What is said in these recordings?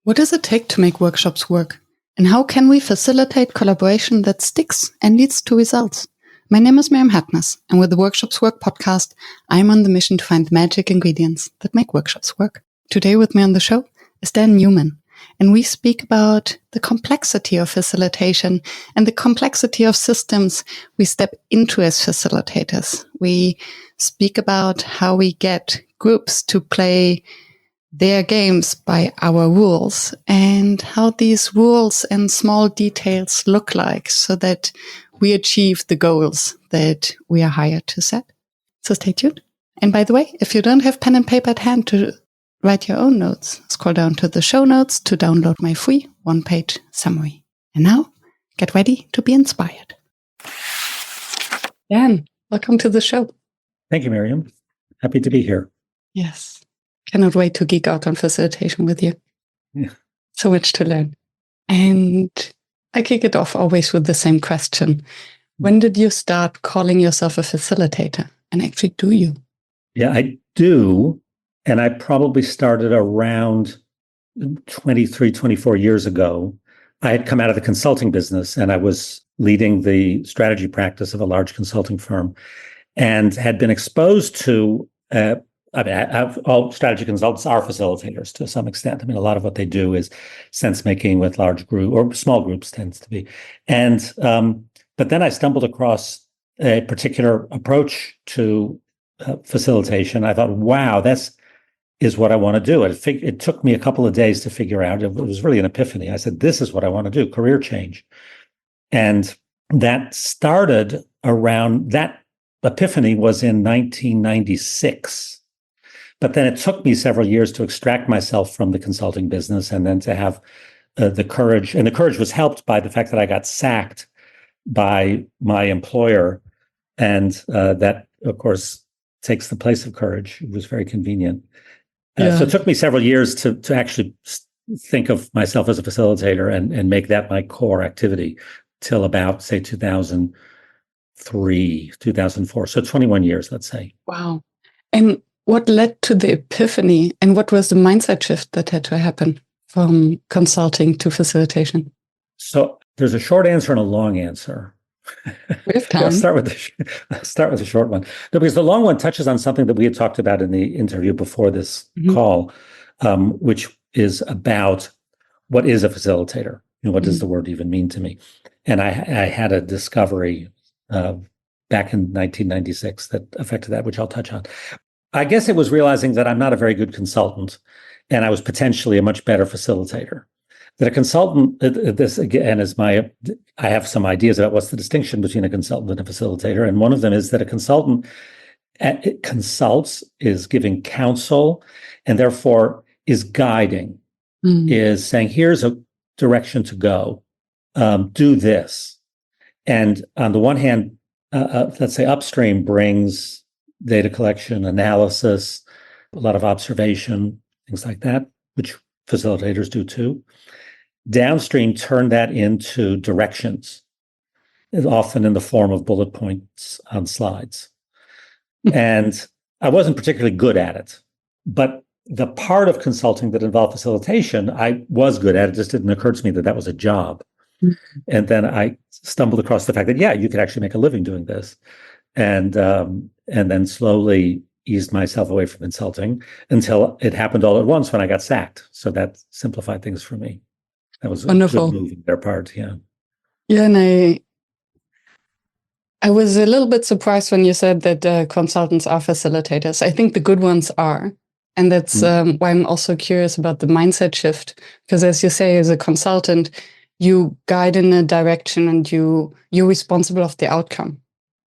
What does it take to make workshops work? And how can we facilitate collaboration that sticks and leads to results? My name is Miriam Hartness, and with the Workshops Work podcast, I'm on the mission to find magic ingredients that make workshops work. Today with me on the show is Dan Newman, and we speak about the complexity of facilitation and the complexity of systems we step into as facilitators. We speak about how we get groups to play their games by our rules and how these rules and small details look like so that we achieve the goals that we are hired to set. So stay tuned. And by the way, if you don't have pen and paper at hand to write your own notes, scroll down to the show notes to download my free one-page summary. And now, get ready to be inspired. Dan, welcome to the show. Thank you, Miriam. Happy to be here. Yes. Cannot wait to geek out on facilitation with you. Yeah. So much to learn. And I kick it off always with the same question. When did you start calling yourself a facilitator? And actually, do you? Yeah, I do. And I probably started around 23, 24 years ago. I had come out of the consulting business and I was leading the strategy practice of a large consulting firm and had been exposed to all strategy consultants are facilitators to some extent. I mean, a lot of what they do is sense making with large group or small groups tends to be. And but then I stumbled across a particular approach to facilitation. I thought, wow, that's is what I want to do. It took me a couple of days to figure out. It was really an epiphany. I said, this is what I want to do, career change. And that started around, that epiphany was in 1996. But then it took me several years to extract myself from the consulting business and then to have the courage. And the courage was helped by the fact that I got sacked by my employer. And that, of course, takes the place of courage. It was very convenient. So it took me several years to actually think of myself as a facilitator and make that my core activity till about, say, 2003, 2004. So 21 years, let's say. Wow. And what led to the epiphany and what was the mindset shift that had to happen from consulting to facilitation? So there's a short answer and a long answer. We have time. I'll start with the short one. No, because the long one touches on something that we had talked about in the interview before this call, which is about what is a facilitator? What does the word even mean to me? And I had a discovery back in 1996 that affected that, which I'll touch on. I guess it was realizing that I'm not a very good consultant, and I was potentially a much better facilitator. That a consultant, this again is I have some ideas about what's the distinction between a consultant and a facilitator. And one of them is that a consultant consults, is giving counsel, and therefore is guiding, is saying, here's a direction to go, do this. And on the one hand, let's say upstream brings data collection, analysis, a lot of observation, things like that, which facilitators do too. Downstream turn that into directions, often in the form of bullet points on slides. And I wasn't particularly good at it, but the part of consulting that involved facilitation, I was good at. It just didn't occur to me that that was a job. And then I stumbled across the fact that, you could actually make a living doing this. And then slowly eased myself away from consulting until it happened all at once when I got sacked. So that simplified things for me. That was wonderful. A good move on their part, yeah. Yeah, and I was a little bit surprised when you said that consultants are facilitators. I think the good ones are. And that's why I'm also curious about the mindset shift. Because as you say, as a consultant, you guide in a direction and you're responsible of the outcome.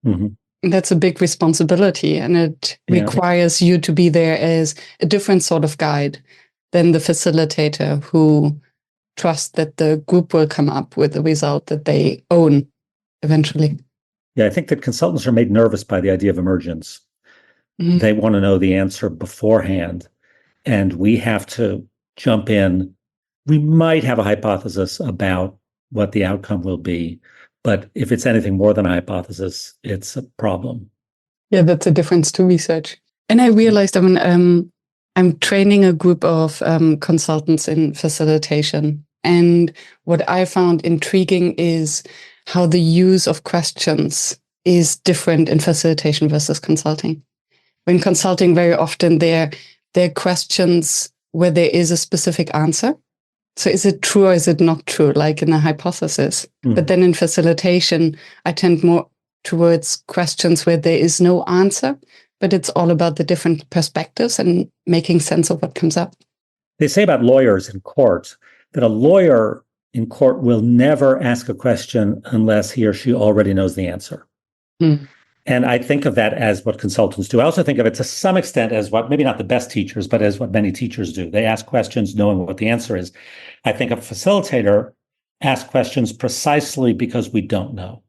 And that's a big responsibility. And it requires you to be there as a different sort of guide than the facilitator who trust that the group will come up with a result that they own eventually. Yeah, I think that consultants are made nervous by the idea of emergence. They want to know the answer beforehand, and we have to jump in. We might have a hypothesis about what the outcome will be, but if it's anything more than a hypothesis, it's a problem. Yeah, that's a difference to research. And I realized, I'm training a group of consultants in facilitation. And what I found intriguing is how the use of questions is different in facilitation versus consulting. In consulting, very often there are questions where there is a specific answer. So is it true or is it not true, like in a hypothesis? But then in facilitation, I tend more towards questions where there is no answer, but it's all about the different perspectives and making sense of what comes up. They say about lawyers in court that a lawyer in court will never ask a question unless he or she already knows the answer. And I think of that as what consultants do. I also think of it to some extent as what, maybe not the best teachers, but as what many teachers do. They ask questions knowing what the answer is. I think a facilitator asks questions precisely because we don't know.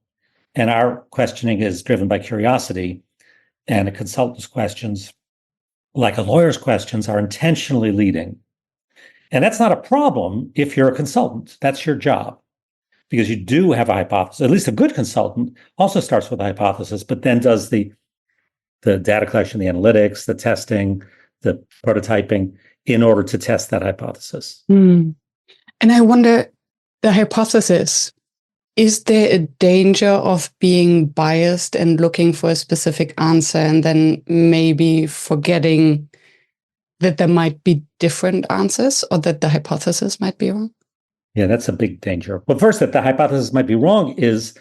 And our questioning is driven by curiosity. And a consultant's questions, like a lawyer's questions, are intentionally leading. And that's not a problem if you're a consultant. That's your job. Because you do have a hypothesis. At least a good consultant also starts with a hypothesis, but then does the data collection, the analytics, the testing, the prototyping in order to test that hypothesis. And I wonder, the hypothesis, is there a danger of being biased and looking for a specific answer and then maybe forgetting that there might be different answers or that the hypothesis might be wrong? Yeah, that's a big danger. Well, first, that the hypothesis might be wrong is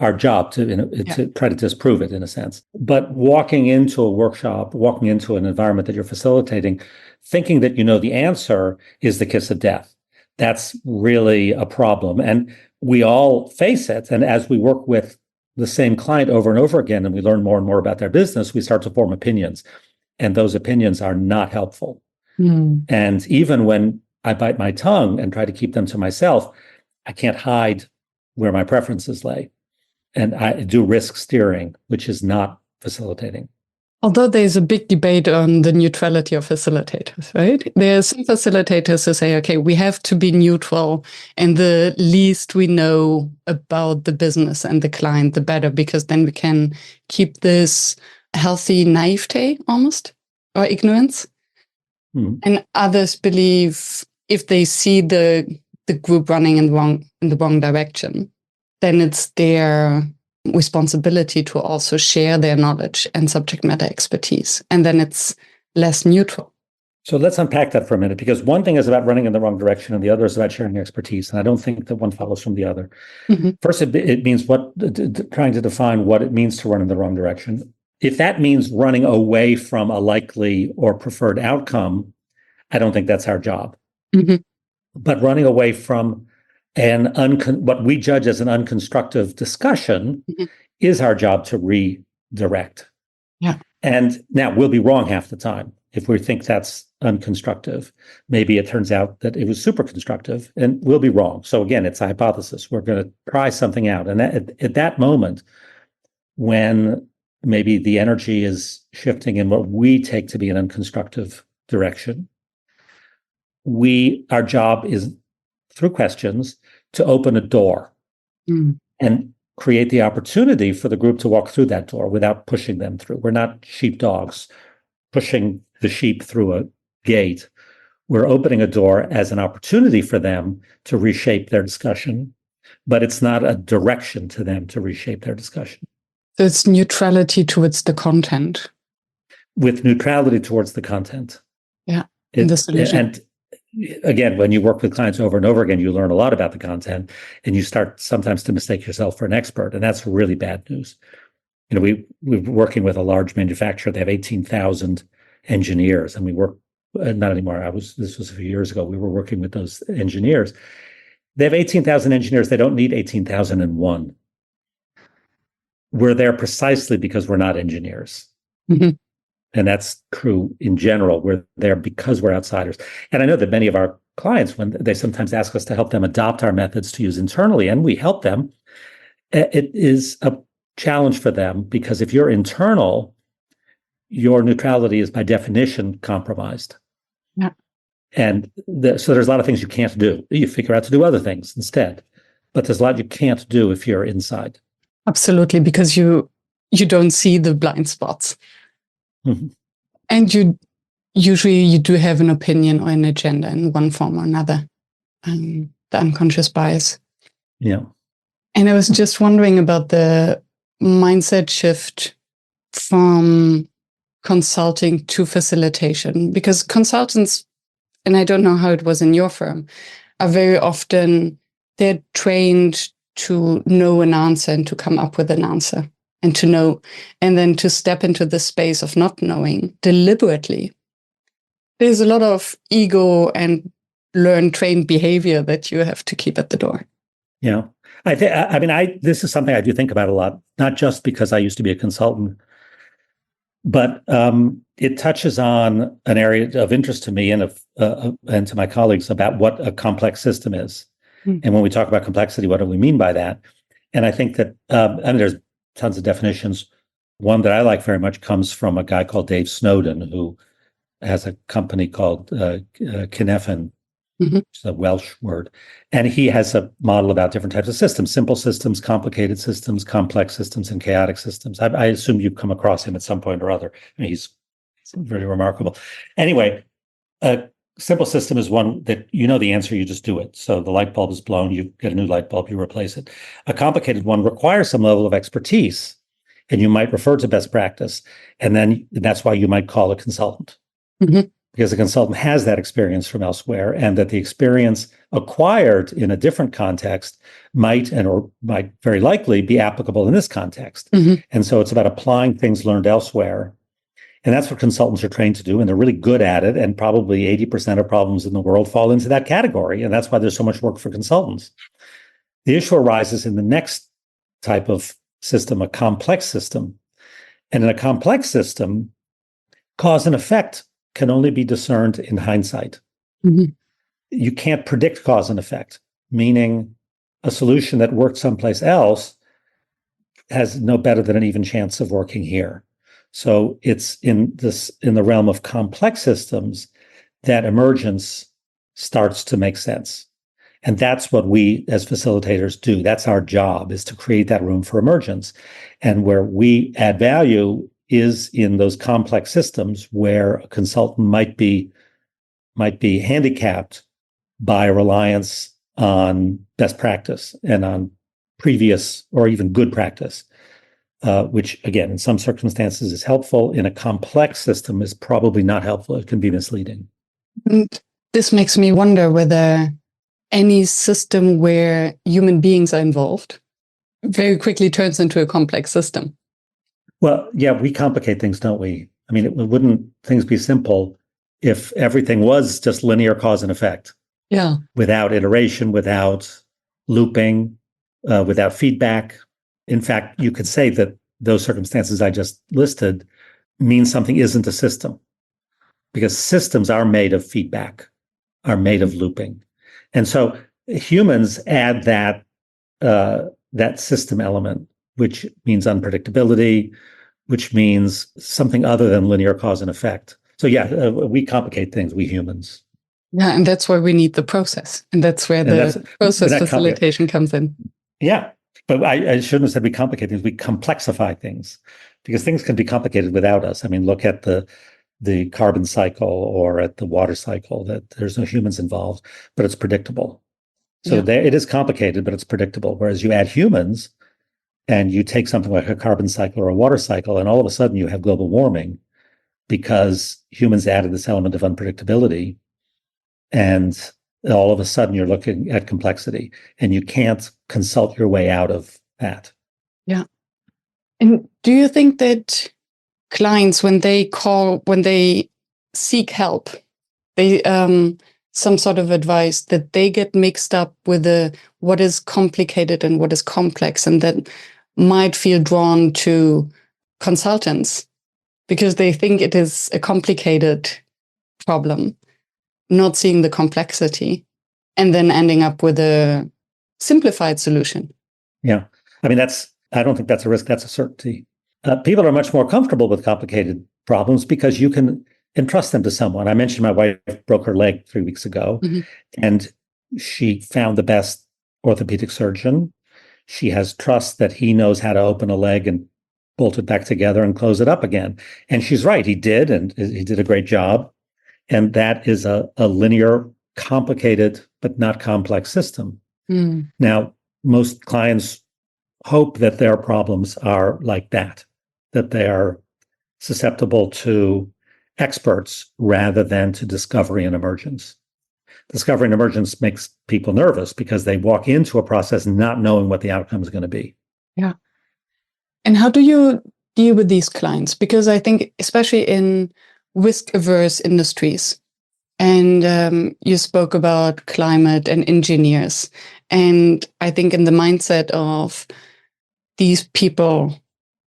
our job to try to disprove it in a sense. But walking into a workshop, walking into an environment that you're facilitating, thinking that you know the answer is the kiss of death. That's really a problem. And we all face it. And as we work with the same client over and over again, and we learn more and more about their business, we start to form opinions. And those opinions are not helpful. And even when I bite my tongue and try to keep them to myself, I can't hide where my preferences lay. And I do risk steering, which is not facilitating. Although there's a big debate on the neutrality of facilitators, right? There are some facilitators who say, okay, we have to be neutral, and the least we know about the business and the client, the better, because then we can keep this healthy naivete almost, or ignorance. And others believe if they see the group running in the wrong direction, then it's their responsibility to also share their knowledge and subject matter expertise. And then it's less neutral. So let's unpack that for a minute, because one thing is about running in the wrong direction and the other is about sharing expertise. And I don't think that one follows from the other. First, it means trying to define what it means to run in the wrong direction. If that means running away from a likely or preferred outcome, I don't think that's our job. But running away from what we judge as an unconstructive discussion is our job to redirect. And now we'll be wrong half the time if we think that's unconstructive. Maybe it turns out that it was super constructive, and we'll be wrong. So again, it's a hypothesis. We're going to try something out. And at that moment, when maybe the energy is shifting in what we take to be an unconstructive direction, our job is, through questions, to open a door and create the opportunity for the group to walk through that door without pushing them through. We're not sheepdogs pushing the sheep through a gate. We're opening a door as an opportunity for them to reshape their discussion, but it's not a direction to them to reshape their discussion. So it's neutrality towards the content. With neutrality towards the content. Yeah, in the solution. And again, when you work with clients over and over again, you learn a lot about the content, and you start sometimes to mistake yourself for an expert, and that's really bad news. You know, we're working with a large manufacturer. They have 18,000 engineers, and we work, not anymore. This was a few years ago. We were working with those engineers. They have 18,000 engineers. They don't need 18,001. We're there precisely because we're not engineers. And that's true in general. We're there because we're outsiders. And I know that many of our clients, when they sometimes ask us to help them adopt our methods to use internally, and we help them, it is a challenge for them, because if you're internal, your neutrality is by definition compromised. And so there's a lot of things you can't do. You figure out to do other things instead. But there's a lot you can't do if you're inside. Absolutely, because you don't see the blind spots. And you usually you do have an opinion or an agenda in one form or another. The unconscious bias. Yeah. And I was just wondering about the mindset shift from consulting to facilitation, because consultants, and I don't know how it was in your firm, are very often, they're trained to know an answer and to come up with an answer and to know, and then to step into the space of not knowing deliberately. There's a lot of ego and learned, trained behavior that you have to keep at the door. Yeah. This is something I do think about a lot, not just because I used to be a consultant, but it touches on an area of interest to me and to my colleagues about what a complex system is. And when we talk about complexity, what do we mean by that? And I think that, there's tons of definitions. One that I like very much comes from a guy called Dave Snowden, who has a company called Kinefin, which is a Welsh word. And he has a model about different types of systems: simple systems, complicated systems, complex systems, and chaotic systems. I assume you've come across him at some point or other. I mean, he's very remarkable. Anyway, a simple system is one that you know the answer, you just do it. So the light bulb is blown, you get a new light bulb, you replace it. A complicated one requires some level of expertise, and you might refer to best practice. And then that's why you might call a consultant. Because a consultant has that experience from elsewhere, and that the experience acquired in a different context might very likely be applicable in this context. And so it's about applying things learned elsewhere. And that's what consultants are trained to do, and they're really good at it. And probably 80% of problems in the world fall into that category. And that's why there's so much work for consultants. The issue arises in the next type of system, a complex system. And in a complex system, cause and effect can only be discerned in hindsight. You can't predict cause and effect, meaning a solution that worked someplace else has no better than an even chance of working here. So it's in the realm of complex systems that emergence starts to make sense. And that's what we as facilitators do. That's our job, is to create that room for emergence. And where we add value is in those complex systems where a consultant might be handicapped by a reliance on best practice and on previous or even good practice, which, again, in some circumstances is helpful. In a complex system is probably not helpful. It can be misleading. And this makes me wonder whether any system where human beings are involved very quickly turns into a complex system. Well, yeah, we complicate things, don't we? I mean, wouldn't things be simple if everything was just linear cause and effect? Yeah. Without iteration, without looping, without feedback. In fact, you could say that those circumstances I just listed mean something isn't a system, because systems are made of feedback, are made of looping. And so humans add that system element, which means unpredictability, which means something other than linear cause and effect. So yeah, we complicate things, we humans. Yeah, and that's why we need the process. And that's where the process facilitation comes in. Yeah, but I shouldn't have said we complicate things, we complexify things, because things can be complicated without us. I mean, look at the carbon cycle or at the water cycle, that there's no humans involved, but it's predictable. So it is complicated, but it's predictable. Whereas you add humans, and you take something like a carbon cycle or a water cycle, and all of a sudden you have global warming because humans added this element of unpredictability. And all of a sudden you're looking at complexity, and you can't consult your way out of that. Yeah. And do you think that clients, when they seek help, they some sort of advice, that they get mixed up with what is complicated and what is complex, and that might feel drawn to consultants because they think it is a complicated problem, not seeing the complexity, and then ending up with a simplified solution? Yeah. I mean, I don't think that's a risk, that's a certainty. People are much more comfortable with complicated problems because you can entrust them to someone. I mentioned my wife broke her leg 3 weeks ago, and she found the best orthopedic surgeon. She has trust that he knows how to open a leg and bolt it back together and close it up again. And she's right, he did, and he did a great job. And that is a linear, complicated, but not complex system. Now, most clients hope that their problems are like that they are susceptible to experts rather than to discovery and emergence. Discovery and emergence makes people nervous because they walk into a process not knowing what the outcome is going to be. Yeah. And how do you deal with these clients? Because I think, especially in risk-averse industries, and you spoke about climate and engineers, and I think in the mindset of these people,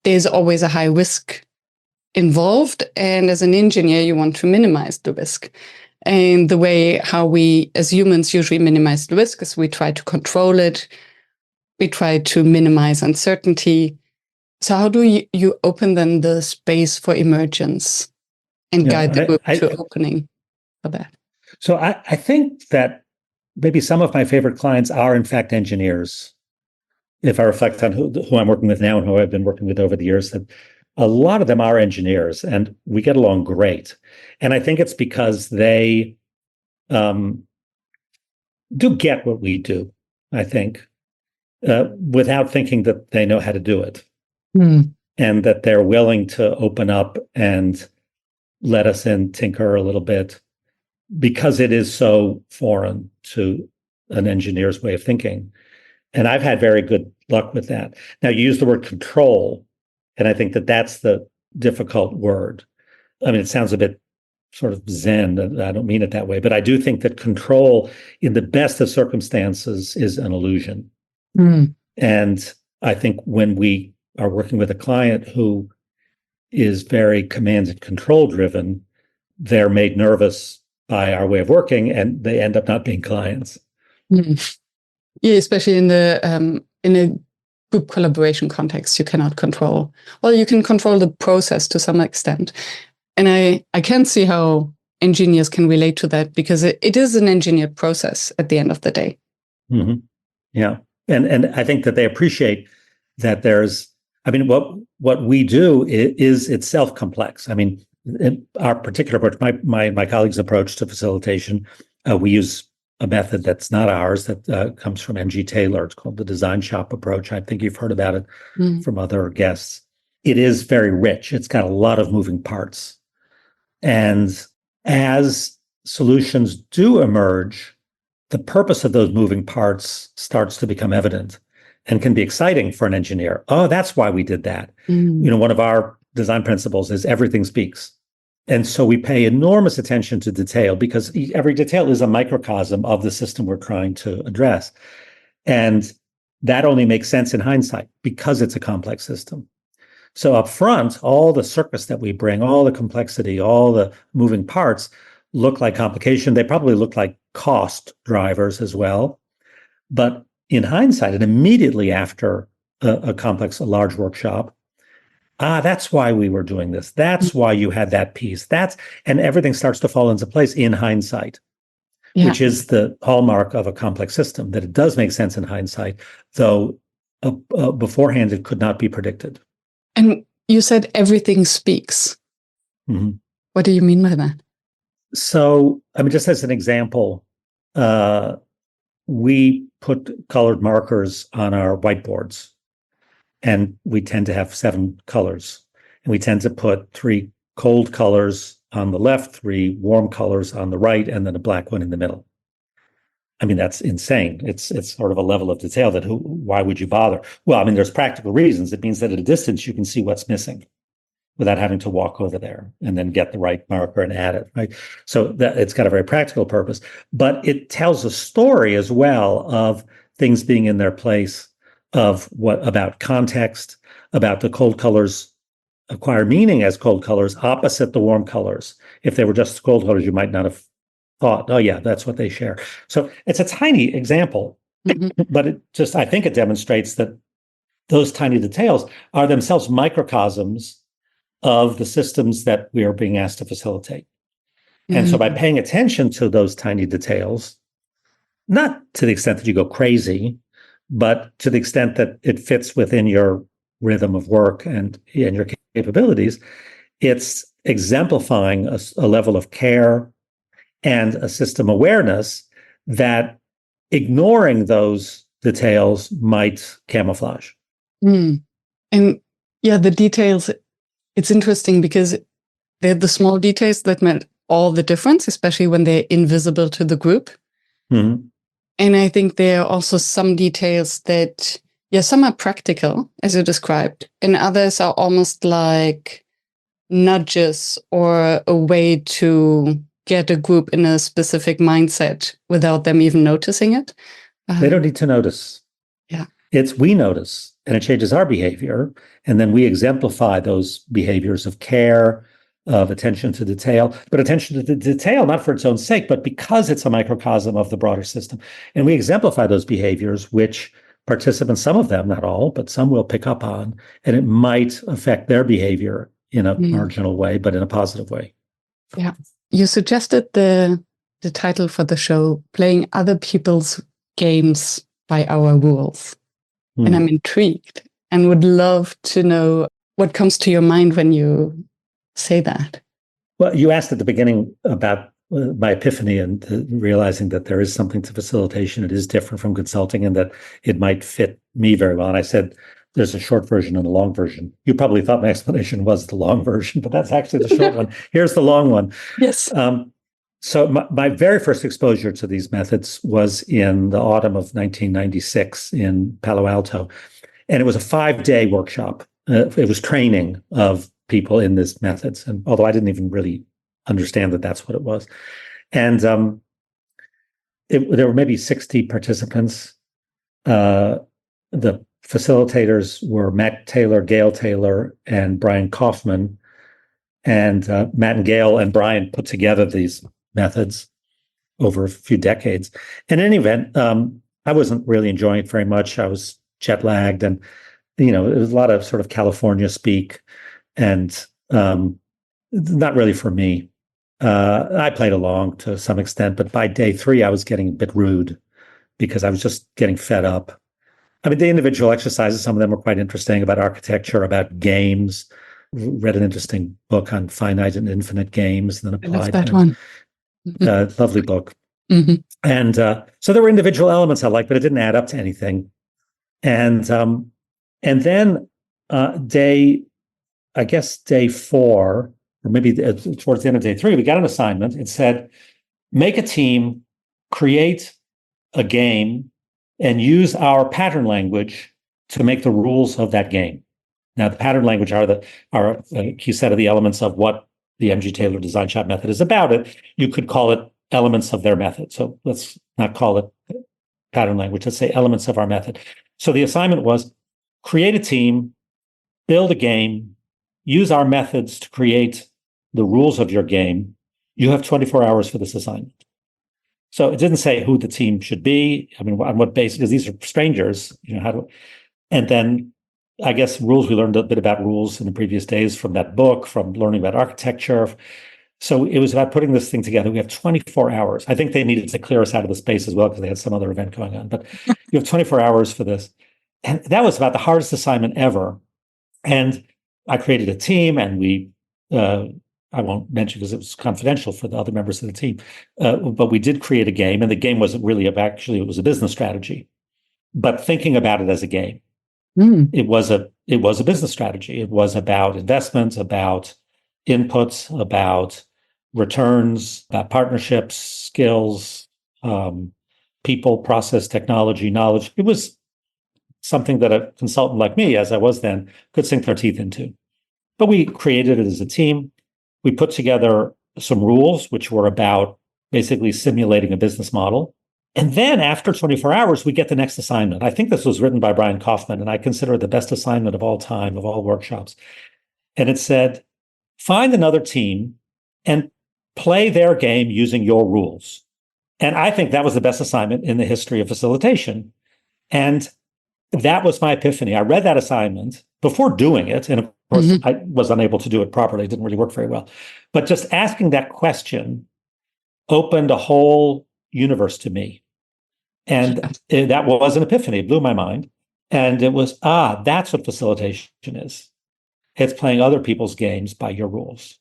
there's always a high risk involved, and as an engineer, you want to minimize the risk. And the way how we as humans usually minimize the risk is we try to control it, we try to minimize uncertainty. So how do you open then the space for emergence and guide the group to opening for that? So I think that maybe some of my favorite clients are in fact engineers. If I reflect on who I'm working with now and who I've been working with over the years, that a lot of them are engineers and we get along great. And I think it's because they do get what we do, I think, without thinking that they know how to do it. And that they're willing to open up and let us in, tinker a little bit, because it is so foreign to an engineer's way of thinking. And I've had very good luck with that. Now, you use the word control, and I think that that's the difficult word. I mean, it sounds a bit sort of Zen, and I don't mean it that way, but I do think that control in the best of circumstances is an illusion. And I think when we are working with a client who is very command and control driven, they're made nervous by our way of working, and they end up not being clients. Yeah, especially in a group collaboration context, you cannot control. Well, you can control the process to some extent, and I can see how engineers can relate to that, because it is an engineered process at the end of the day. Yeah, and I think that they appreciate that there's. I mean, what we do is itself complex. I mean, in our particular approach, my colleagues' approach to facilitation, we use a method that's not ours, that comes from M.G. Taylor. It's called the design shop approach. I think you've heard about it from other guests. It is very rich. It's got a lot of moving parts. And as solutions do emerge, the purpose of those moving parts starts to become evident and can be exciting for an engineer. Oh, that's why we did that. One of our design principles is everything speaks. And so we pay enormous attention to detail, because every detail is a microcosm of the system we're trying to address. And that only makes sense in hindsight because it's a complex system. So up front, all the circus that we bring, all the complexity, all the moving parts look like complication. They probably look like cost drivers as well. But in hindsight, and immediately after a large workshop, that's why we were doing this. That's why you had that piece. And everything starts to fall into place in hindsight, which is the hallmark of a complex system, that it does make sense in hindsight, though beforehand it could not be predicted. And you said everything speaks. What do you mean by that? So, I mean, just as an example, we put colored markers on our whiteboards, and we tend to have 7 colors. And we tend to put 3 cold colors on the left, 3 warm colors on the right, and then a black one in the middle. I mean, that's insane. It's sort of a level of detail that why would you bother? Well, I mean, there's practical reasons. It means that at a distance, you can see what's missing without having to walk over there and then get the right marker and add it, right? So that it's got a very practical purpose, but it tells a story as well of things being in their place, of about context, about the cold colors acquire meaning as cold colors opposite the warm colors. If they were just cold colors, you might not have thought, oh yeah, that's what they share. So it's a tiny example, but I think it demonstrates that those tiny details are themselves microcosms of the systems that we are being asked to facilitate. And so by paying attention to those tiny details, not to the extent that you go crazy, but to the extent that it fits within your rhythm of work and your capabilities, it's exemplifying a level of care and a system awareness that ignoring those details might camouflage. Mm. And yeah, the details, it's interesting because they're the small details that make all the difference, especially when they're invisible to the group. Mm-hmm. And I think there are also some details that, some are practical, as you described, and others are almost like nudges or a way to get a group in a specific mindset without them even noticing it. They don't need to notice. Yeah. It's we notice, and it changes our behavior. And then we exemplify those behaviors of care, of attention to detail, but attention to the detail, not for its own sake, but because it's a microcosm of the broader system. And we exemplify those behaviors, which participants, some of them, not all, but some will pick up on, and it might affect their behavior in a marginal way, but in a positive way. Yeah. You suggested the title for the show, Playing Other People's Games by Our Rules. And I'm intrigued and would love to know what comes to your mind when you say that. Well, you asked at the beginning about my epiphany and realizing that there is something to facilitation. It is different from consulting and that it might fit me very well. And I said, there's a short version and a long version. You probably thought my explanation was the long version, but that's actually the short one. Here's the long one. Yes. So my very first exposure to these methods was in the autumn of 1996 in Palo Alto. And it was a 5-day workshop. It was training of people in these methods. And although I didn't even really understand that that's what it was. And there were maybe 60 participants. The facilitators were Matt Taylor, Gail Taylor, and Brian Kaufman. And Matt and Gail and Brian put together these methods over a few decades. And in any event, I wasn't really enjoying it very much. I was jet lagged, and it was a lot of sort of California speak, and not really for me. I played along to some extent, but by day 3, I was getting a bit rude because I was just getting fed up. I mean, the individual exercises, some of them were quite interesting, about architecture, about games. Read an interesting book on finite and infinite games, and then applied that one. Lovely book. Mm-hmm. And so there were individual elements I liked, but it didn't add up to anything. And then day 4, or maybe towards the end of day 3, we got an assignment. It said, make a team, create a game, and use our pattern language to make the rules of that game. Now, the pattern language are a key set of the elements of what the M.G. Taylor Design Shop method is about. It. You could call it elements of their method. So let's not call it pattern language. Let's say elements of our method. So the assignment was create a team, build a game, use our methods to create the rules of your game. You have 24 hours for this assignment. So it didn't say who the team should be. I mean, on what basis? Because these are strangers. And then I guess rules, we learned a bit about rules in the previous days from that book, from learning about architecture. So it was about putting this thing together. We have 24 hours. I think they needed to clear us out of the space as well because they had some other event going on. But you have 24 hours for this. And that was about the hardest assignment ever. And I created a team, and we, I won't mention because it was confidential for the other members of the team, but we did create a game. And the game wasn't really it was a business strategy. But thinking about it as a game. It was a business strategy. It was about investments, about inputs, about returns, about partnerships, skills, people, process, technology, knowledge. It was something that a consultant like me, as I was then, could sink their teeth into. But we created it as a team. We put together some rules, which were about basically simulating a business model. And then after 24 hours, we get the next assignment. I think this was written by Brian Kaufman, and I consider it the best assignment of all time, of all workshops. And it said, find another team and play their game using your rules. And I think that was the best assignment in the history of facilitation. And that was my epiphany. I read that assignment before doing it. And of course, I was unable to do it properly. It didn't really work very well. But just asking that question opened a whole universe to me. And that was an epiphany. It blew my mind. And it was, that's what facilitation is. It's playing other people's games by your rules.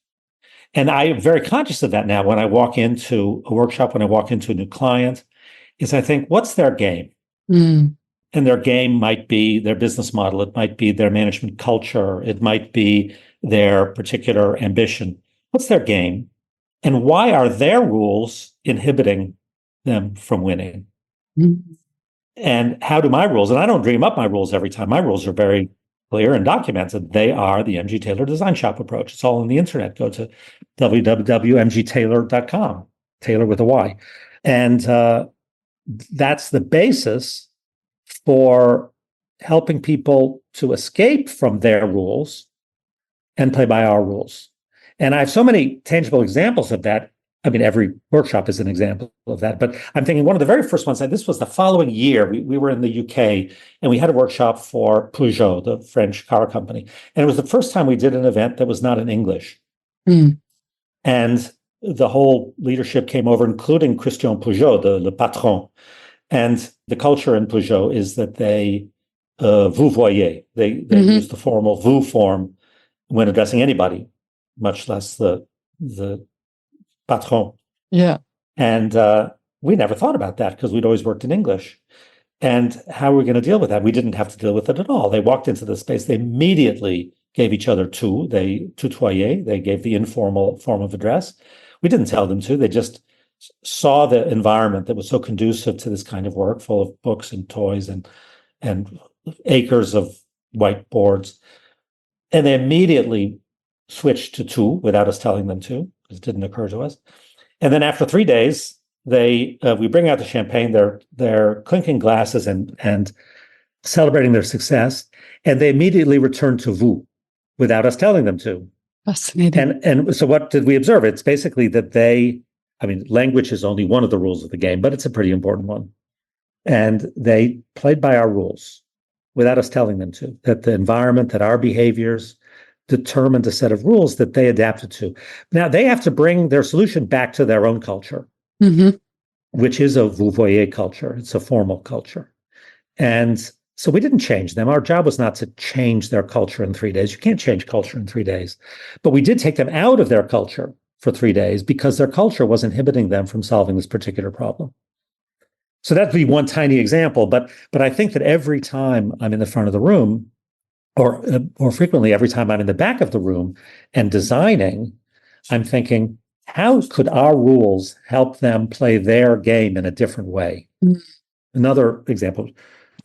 And I am very conscious of that now when I walk into a workshop, when I walk into a new client, is I think, what's their game? Mm. And their game might be their business model. It might be their management culture. It might be their particular ambition. What's their game? And why are their rules inhibiting them from winning? Mm. And how do my rules, and I don't dream up my rules every time. My rules are very clear and documented. They are the MG Taylor Design Shop approach. It's all on the internet. Go to www.mgtaylor.com, Taylor with a Y. And that's the basis for helping people to escape from their rules and play by our rules. And I have so many tangible examples of that. I mean, every workshop is an example of that. But I'm thinking one of the very first ones, this was the following year. We were in the UK and we had a workshop for Peugeot, the French car company. And it was the first time we did an event that was not in English. Mm. And the whole leadership came over, including Christian Peugeot, le patron. And the culture in Peugeot is that they, vous voyez, they use the formal vous form when addressing anybody, much less the patron. Yeah. And we never thought about that because we'd always worked in English. And how are we going to deal with that? We didn't have to deal with it at all. They walked into the space. They immediately gave each other they tutoyer. They gave the informal form of address. We didn't tell them to. They just saw the environment that was so conducive to this kind of work, full of books and toys and acres of whiteboards. And they immediately switched to two without us telling them to, because it didn't occur to us. And then after 3 days, we bring out the champagne. They're clinking glasses and celebrating their success, and they immediately return to vous without us telling them to. Fascinating. And so what did we observe? It's basically that language is only one of the rules of the game, but it's a pretty important one. And they played by our rules without us telling them to, that the environment, that our behaviors determined a set of rules that they adapted to. Now, they have to bring their solution back to their own culture, which is a vous voyez culture. It's a formal culture. And so we didn't change them. Our job was not to change their culture in 3 days. You can't change culture in 3 days. But we did take them out of their culture for 3 days because their culture was inhibiting them from solving this particular problem. So that'd be one tiny example. But I think that every time I'm in the front of the room, or more frequently, every time I'm in the back of the room and designing, I'm thinking, how could our rules help them play their game in a different way? Another example,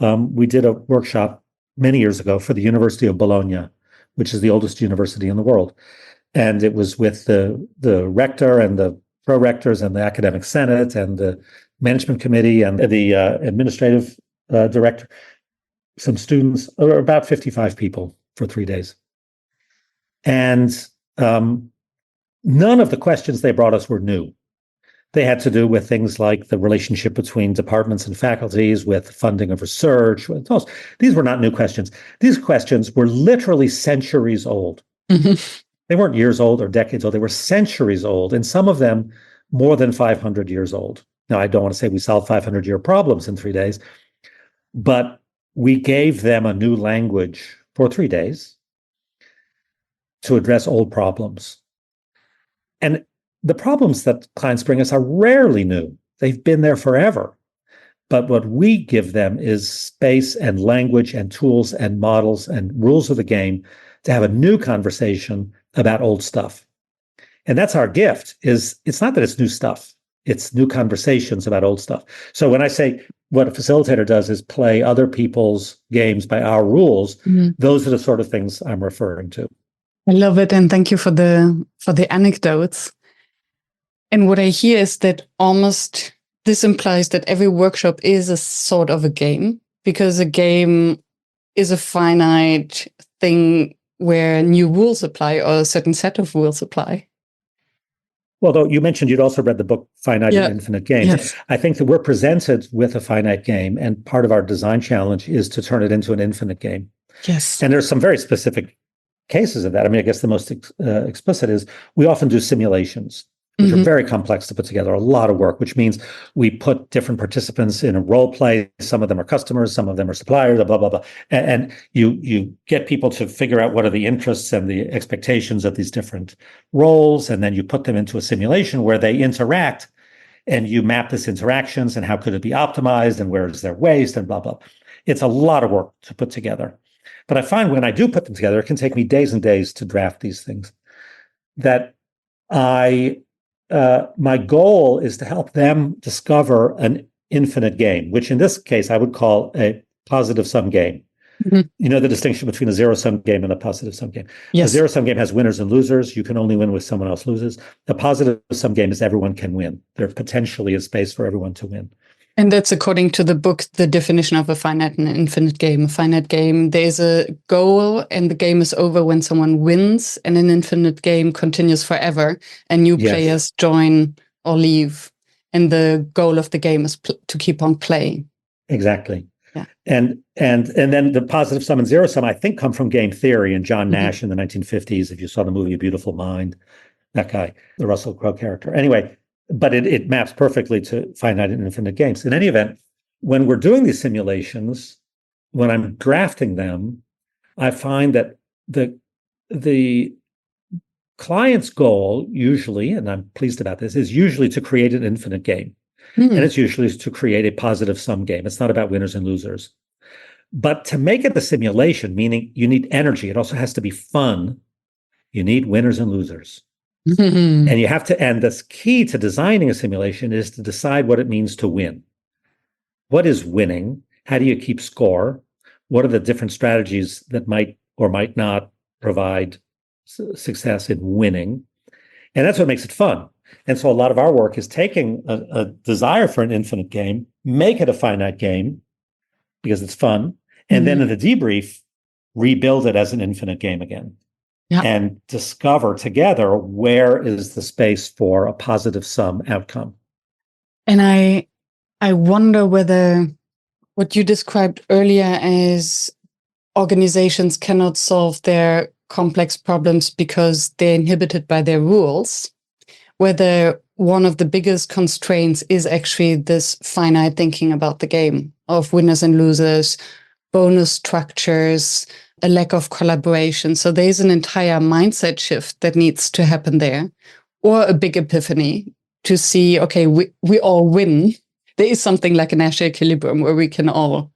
we did a workshop many years ago for the University of Bologna, which is the oldest university in the world. And it was with the rector and the pro-rectors and the academic senate and the management committee and the administrative director, some students, or about 55 people for 3 days. And none of the questions they brought us were new. They had to do with things like the relationship between departments and faculties, with funding of research. These were not new questions. These questions were literally centuries old. They weren't years old or decades old. They were centuries old, and some of them more than 500 years old. Now, I don't want to say we solved 500-year problems in 3 days, but we gave them a new language for 3 days to address old problems. And the problems that clients bring us are rarely new. They've been there forever. But what we give them is space and language and tools and models and rules of the game to have a new conversation about old stuff. And that's our gift. It's not that it's new stuff. It's new conversations about old stuff. So when I say what a facilitator does is play other people's games by our rules, those are the sort of things I'm referring to. I love it, and thank you for the anecdotes. And what I hear is that almost this implies that every workshop is a sort of a game, because a game is a finite thing where new rules apply or a certain set of rules apply. Well, though you mentioned you'd also read the book Finite and Infinite Games. Yes. I think that we're presented with a finite game, and part of our design challenge is to turn it into an infinite game. Yes. And there's some very specific cases of that. I mean, I guess the most explicit is we often do simulations which are very complex to put together, a lot of work, which means we put different participants in a role play. Some of them are customers, some of them are suppliers, blah, blah, blah. And you get people to figure out what are the interests and the expectations of these different roles. And then you put them into a simulation where they interact, and you map this interactions and how could it be optimized and where is their waste and blah, blah. It's a lot of work to put together. But I find when I do put them together, it can take me days and days to draft these things, that my goal is to help them discover an infinite game, which in this case I would call a positive sum game. You know the distinction between a zero-sum game and a positive-sum game. Yes. A zero-sum game has winners and losers. You can only win with someone else loses. A positive-sum game is everyone can win. There potentially is space for everyone to win. And that's according to the book, the definition of a finite and infinite game. A finite game, there's a goal and the game is over when someone wins, and an infinite game continues forever and new players join or leave. And the goal of the game is to keep on playing. Exactly. Yeah. And then the positive sum and zero sum, I think, come from game theory and John Nash in the 1950s. If you saw the movie A Beautiful Mind, that guy, the Russell Crowe character. Anyway, but it maps perfectly to finite and infinite games. In any event, when we're doing these simulations, when I'm drafting them, I find that the client's goal usually, and I'm pleased about this, is usually to create an infinite game. And it's usually to create a positive sum game. It's not about winners and losers. But to make it a simulation, meaning you need energy, it also has to be fun. You need winners and losers. And you have to, and the key to designing a simulation is to decide what it means to win. What is winning? How do you keep score? What are the different strategies that might or might not provide success in winning? And that's what makes it fun. And so a lot of our work is taking a desire for an infinite game, make it a finite game because it's fun, and then in the debrief, rebuild it as an infinite game again. Yeah. And discover together where is the space for a positive sum outcome. And I wonder whether what you described earlier as organizations cannot solve their complex problems because they're inhibited by their rules, whether one of the biggest constraints is actually this finite thinking about the game of winners and losers, bonus structures, a lack of collaboration. So there's an entire mindset shift that needs to happen there, or a big epiphany to see, okay, we all win. There is something like a Nash equilibrium where we can all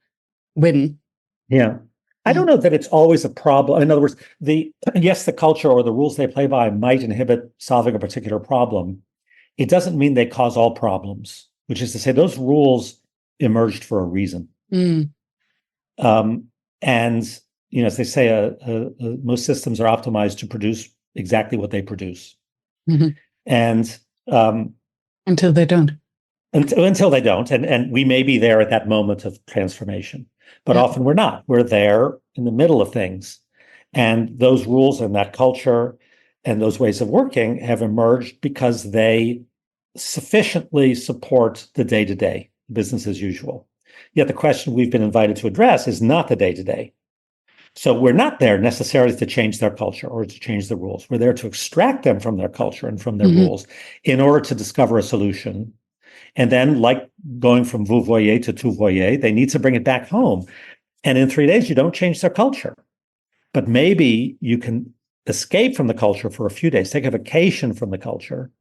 win. Yeah. I don't know that it's always a problem. In other words, the culture or the rules they play by might inhibit solving a particular problem. It doesn't mean they cause all problems, which is to say those rules emerged for a reason. And as they say, most systems are optimized to produce exactly what they produce. And until they don't. Until they don't. And we may be there at that moment of transformation. But often we're not. We're there in the middle of things. And those rules and that culture and those ways of working have emerged because they sufficiently support the day-to-day, business as usual. Yet the question we've been invited to address is not the day-to-day. So we're not there necessarily to change their culture or to change the rules. We're there to extract them from their culture and from their rules in order to discover a solution. And then, like going from vous voyez to tu voyez, they need to bring it back home. And in 3 days, you don't change their culture. But maybe you can escape from the culture for a few days, take a vacation from the culture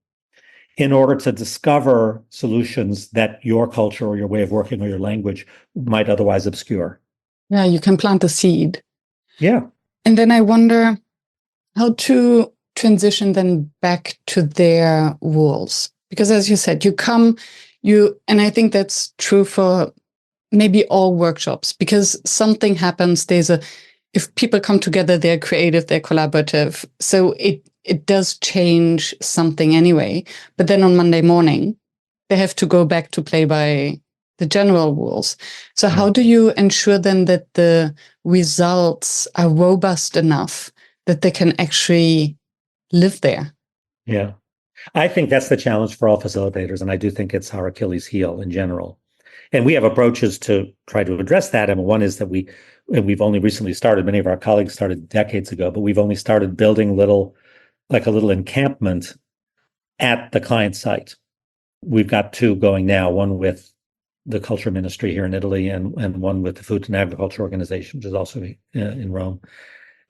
in order to discover solutions that your culture or your way of working or your language might otherwise obscure. Yeah, you can plant a seed. Yeah. And then I wonder how to transition then back to their rules. Because as you said, and I think that's true for maybe all workshops, because something happens, if people come together, they're creative, they're collaborative. So it does change something anyway. But then on Monday morning, they have to go back to play by the general rules. So how do you ensure then that the results are robust enough that they can actually live there? Yeah. I think that's the challenge for all facilitators. And I do think it's our Achilles heel in general. And we have approaches to try to address that. And one is that we've only recently started, many of our colleagues started decades ago, but we've only started building a little encampment at the client site. We've got 2 going now, one with the culture ministry here in Italy and one with the Food and Agriculture Organization, which is also in Rome,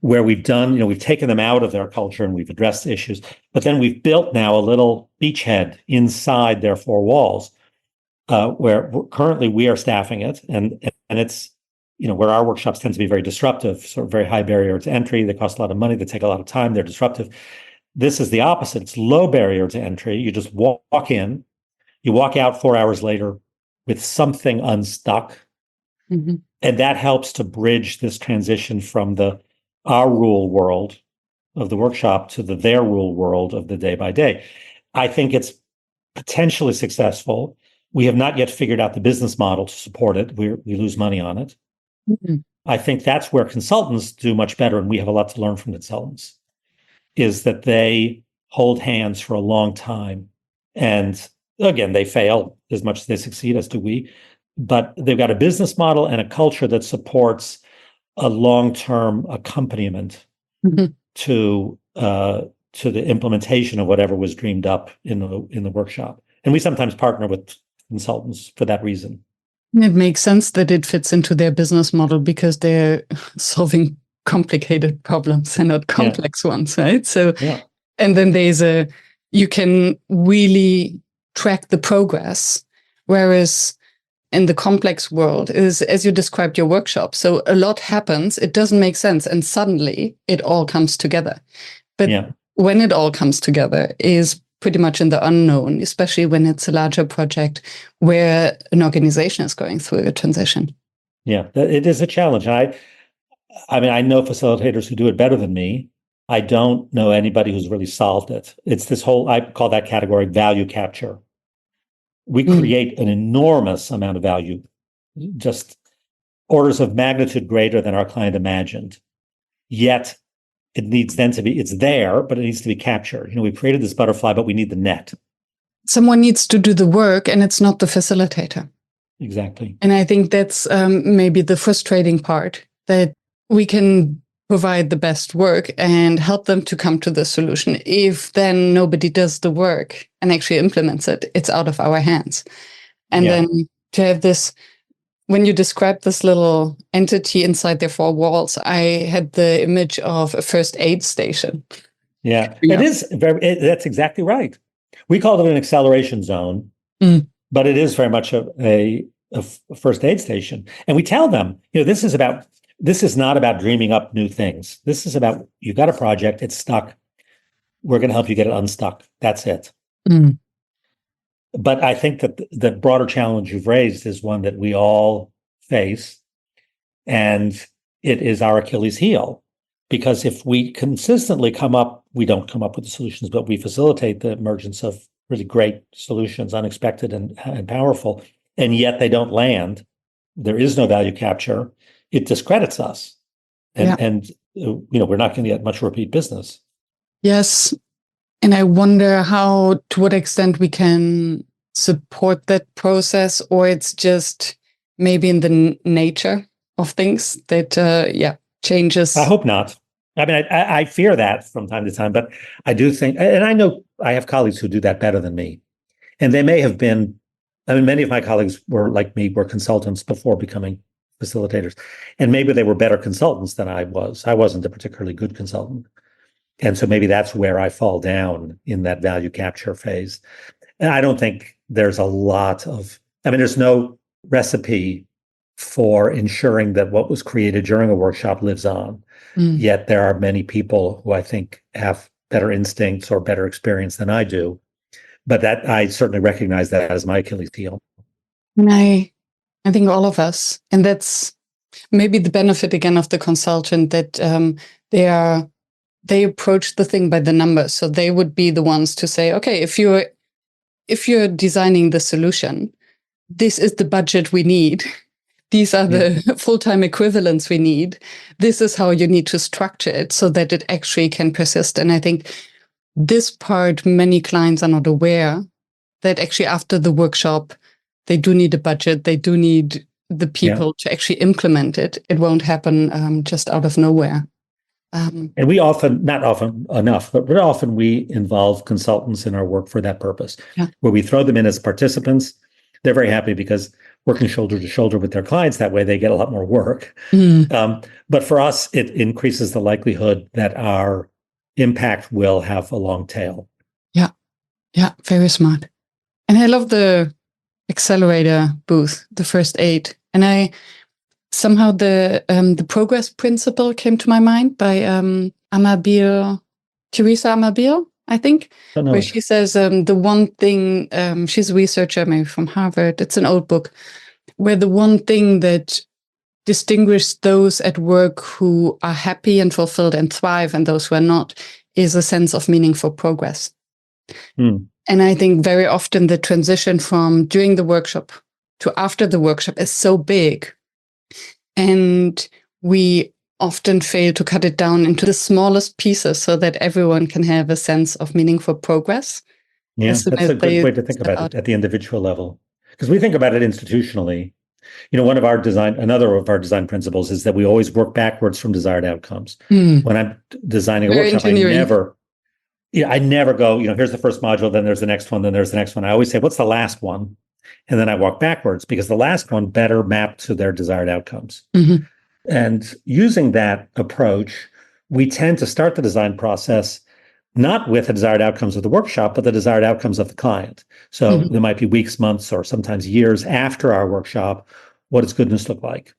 where we've done, we've taken them out of their culture and we've addressed issues, but then we've built now a little beachhead inside their 4 walls, where currently we are staffing it, and it's, where our workshops tend to be very disruptive, sort of very high barrier to entry. They cost a lot of money. They take a lot of time. They're disruptive. This is the opposite. It's low barrier to entry. You just walk in, you walk out 4 hours later with something unstuck. Mm-hmm. And that helps to bridge this transition from our rule world of the workshop to their rule world of the day by day. I think it's potentially successful. We have not yet figured out the business model to support it. We lose money on it. Mm-hmm. I think that's where consultants do much better, and we have a lot to learn from consultants, is that they hold hands for a long time. And again, they fail as much as they succeed, as do we. But they've got a business model and a culture that supports a long-term accompaniment Mm-hmm. to the implementation of whatever was dreamed up in the workshop. And we sometimes partner with consultants for that reason. It makes sense that it fits into their business model because they're solving complicated problems and not complex ones, right? So, and then you can really track the progress, whereas in the complex world is, as you described your workshop, so a lot happens, it doesn't make sense, and suddenly it all comes together. But when it all comes together is pretty much in the unknown, especially when it's a larger project where an organization is going through a transition. Yeah, it is a challenge. I mean, I know facilitators who do it better than me. I don't know anybody who's really solved it. It's this whole, I call that category value capture. We create an enormous amount of value, just orders of magnitude greater than our client imagined. Yet it needs then to be, it's there, but it needs to be captured. We created this butterfly, but we need the net. Someone needs to do the work, and it's not the facilitator. Exactly. And I think that's maybe the frustrating part, that we can provide the best work and help them to come to the solution. If then nobody does the work and actually implements it, it's out of our hands. And then to have this, when you describe this little entity inside their 4 walls, I had the image of a first aid station. Yeah. It is that's exactly right. We called it an acceleration zone, but it is very much a first aid station. And we tell them, this is not about dreaming up new things. This is about, you've got a project, it's stuck. We're going to help you get it unstuck. That's it. But I think that the broader challenge you've raised is one that we all face, and it is our Achilles heel. Because if we consistently we don't come up with the solutions, but we facilitate the emergence of really great solutions, unexpected and powerful, and yet they don't land, there is no value capture, it discredits us. And we're not going to get much repeat business. Yes. And I wonder to what extent we can support that process, or it's just maybe in the nature of things that, changes. I hope not. I mean, I fear that from time to time, but I do think, and I know I have colleagues who do that better than me. And they may have been, many of my colleagues were like me, were consultants before becoming facilitators. And maybe they were better consultants than I was. I wasn't a particularly good consultant. And so maybe that's where I fall down in that value capture phase. And I don't think there's there's no recipe for ensuring that what was created during a workshop lives on. Yet there are many people who I think have better instincts or better experience than I do. But that I certainly recognize that as my Achilles heel. And I think all of us, and that's maybe the benefit again of the consultant, that they approach the thing by the numbers. So they would be the ones to say, okay, if you're designing the solution, this is the budget we need. These are the full-time equivalents we need. This is how you need to structure it so that it actually can persist. And I think this part, many clients are not aware that actually after the workshop, they do need a budget. They do need the people to actually implement it. It won't happen just out of nowhere. And we often, not often enough, but very often we involve consultants in our work for that purpose, where we throw them in as participants. They're very happy because working shoulder to shoulder with their clients, that way they get a lot more work. But for us, it increases the likelihood that our impact will have a long tail. Yeah, very smart. And I love the accelerator booth, the first aid. And I somehow the progress principle came to my mind by Teresa Amabile, I think, where she says the one thing, she's a researcher, maybe from Harvard, it's an old book, where the one thing that distinguishes those at work who are happy and fulfilled and thrive and those who are not is a sense of meaningful progress. And I think very often the transition from during the workshop to after the workshop is so big. And we often fail to cut it down into the smallest pieces so that everyone can have a sense of meaningful progress. Yeah, that's a good way to think about it at the individual level. Because we think about it institutionally. Another of our design principles is that we always work backwards from desired outcomes. When I'm designing a workshop, I never go, here's the first module, then there's the next one, then there's the next one. I always say, what's the last one? And then I walk backwards because the last one better mapped to their desired outcomes. And using that approach, we tend to start the design process not with the desired outcomes of the workshop, but the desired outcomes of the client. So there might be weeks, months, or sometimes years after our workshop. What does goodness look like?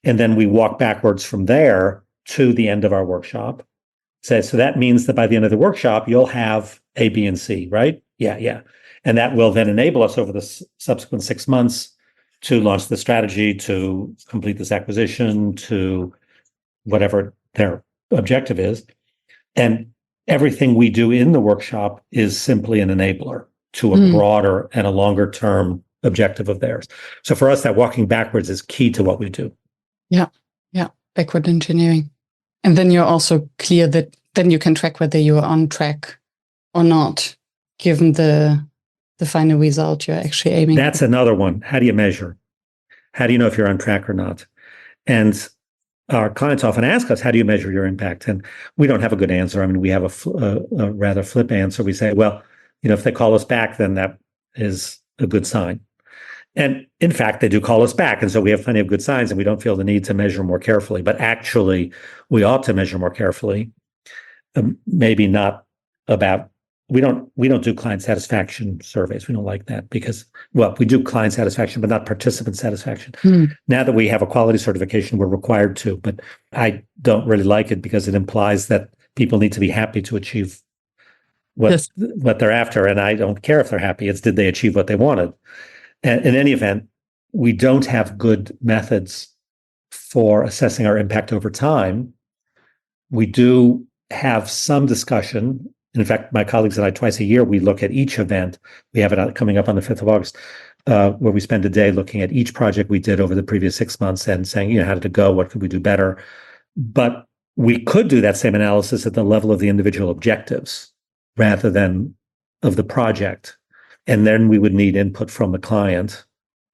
And then we walk backwards from there to the end of our workshop. So that means that by the end of the workshop, you'll have A, B, and C, right? Yeah. And that will then enable us over the subsequent 6 months to launch the strategy, to complete this acquisition, to whatever their objective is. And everything we do in the workshop is simply an enabler to a broader and a longer term objective of theirs. So for us, that walking backwards is key to what we do. Yeah. Backward engineering. And then you're also clear that then you can track whether you are on track or not, given the final result you're actually aiming That's for. Another one. How do you measure? How do you know if you're on track or not? And our clients often ask us, how do you measure your impact? And we don't have a good answer. I mean, we have a rather flip answer. We say, well, if they call us back, then that is a good sign. And in fact, they do call us back. And so we have plenty of good signs and we don't feel the need to measure more carefully. But actually, we ought to measure more carefully. Maybe not about, we don't do client satisfaction surveys. We don't like that because, we do client satisfaction, but not participant satisfaction. Now that we have a quality certification, we're required to, but I don't really like it because it implies that people need to be happy to achieve what they're after. And I don't care if they're happy. It's did they achieve what they wanted? And in any event, we don't have good methods for assessing our impact over time. We do have some discussion. In fact, my colleagues and I, twice a year, we look at each event. We have it coming up on the 5th of August, where we spend a day looking at each project we did over the previous 6 months and saying, how did it go? What could we do better? But we could do that same analysis at the level of the individual objectives rather than of the project. And then we would need input from the client.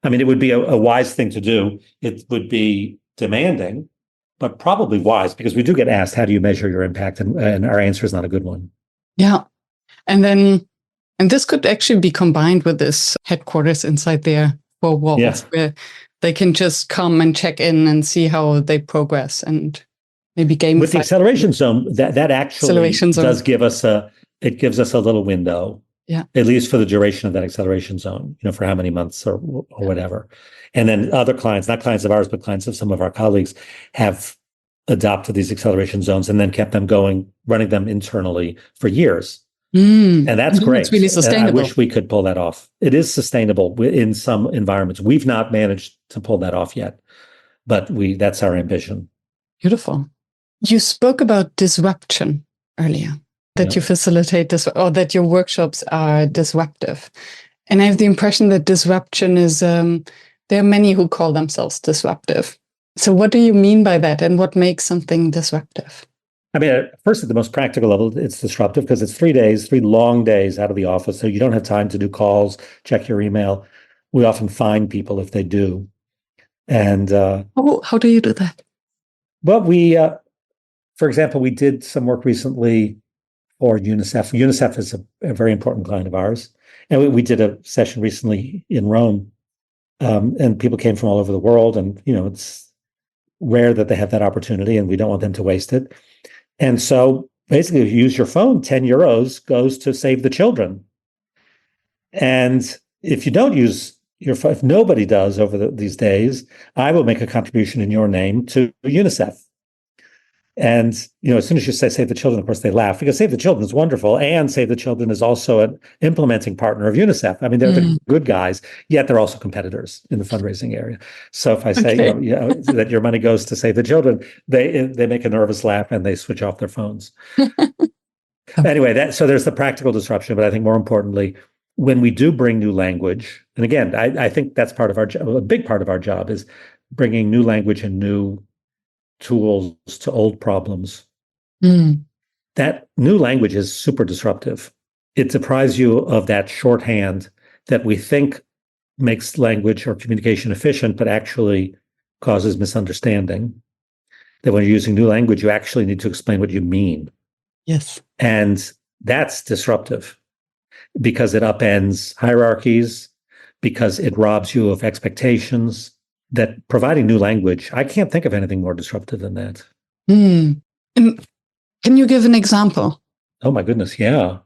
I mean, it would be a wise thing to do. It would be demanding, but probably wise because we do get asked, how do you measure your impact? And our answer is not a good one. Yeah. And this could actually be combined with this headquarters inside their four walls where they can just come and check in and see how they progress and maybe gamify. With the acceleration zone, that actually does give us a little window. Yeah. At least for the duration of that acceleration zone, for how many months or whatever. And then other clients, not clients of ours, but clients of some of our colleagues have adopted these acceleration zones and then kept them going, running them internally for years. And that's great. It's really sustainable. I wish we could pull that off. It is sustainable in some environments. We've not managed to pull that off yet, but that's our ambition. Beautiful. You spoke about disruption earlier. That you facilitate this, or that your workshops are disruptive. And I have the impression that disruption is, there are many who call themselves disruptive. So what do you mean by that? And what makes something disruptive? I mean, first, at the most practical level, it's disruptive because it's 3 long days out of the office. So you don't have time to do calls, check your email. We often fine people if they do. And how do you do that? Well, for example, we did some work recently for UNICEF. UNICEF is a very important client of ours. And we did a session recently in Rome, and people came from all over the world. And, it's rare that they have that opportunity, and we don't want them to waste it. And so basically, if you use your phone, 10 euros goes to Save the Children. And if you don't use your phone, if nobody does over these days, I will make a contribution in your name to UNICEF. And, as soon as you say Save the Children, of course, they laugh, because Save the Children is wonderful. And Save the Children is also an implementing partner of UNICEF. I mean, they're the good guys, yet they're also competitors in the fundraising area. So if I say that your money goes to Save the Children, they make a nervous laugh and they switch off their phones. Anyway, so there's the practical disruption. But I think more importantly, when we do bring new language, and again, I think that's part of our job, a big part of our job is bringing new language and new tools to old problems. That new language is super disruptive. It deprives you of that shorthand that we think makes language or communication efficient, but actually causes misunderstanding. That when you're using new language, you actually need to explain what you mean. Yes. And that's disruptive because it upends hierarchies, because it robs you of expectations. That providing new language, I can't think of anything more disruptive than that. And can you give an example? Oh my goodness, yeah.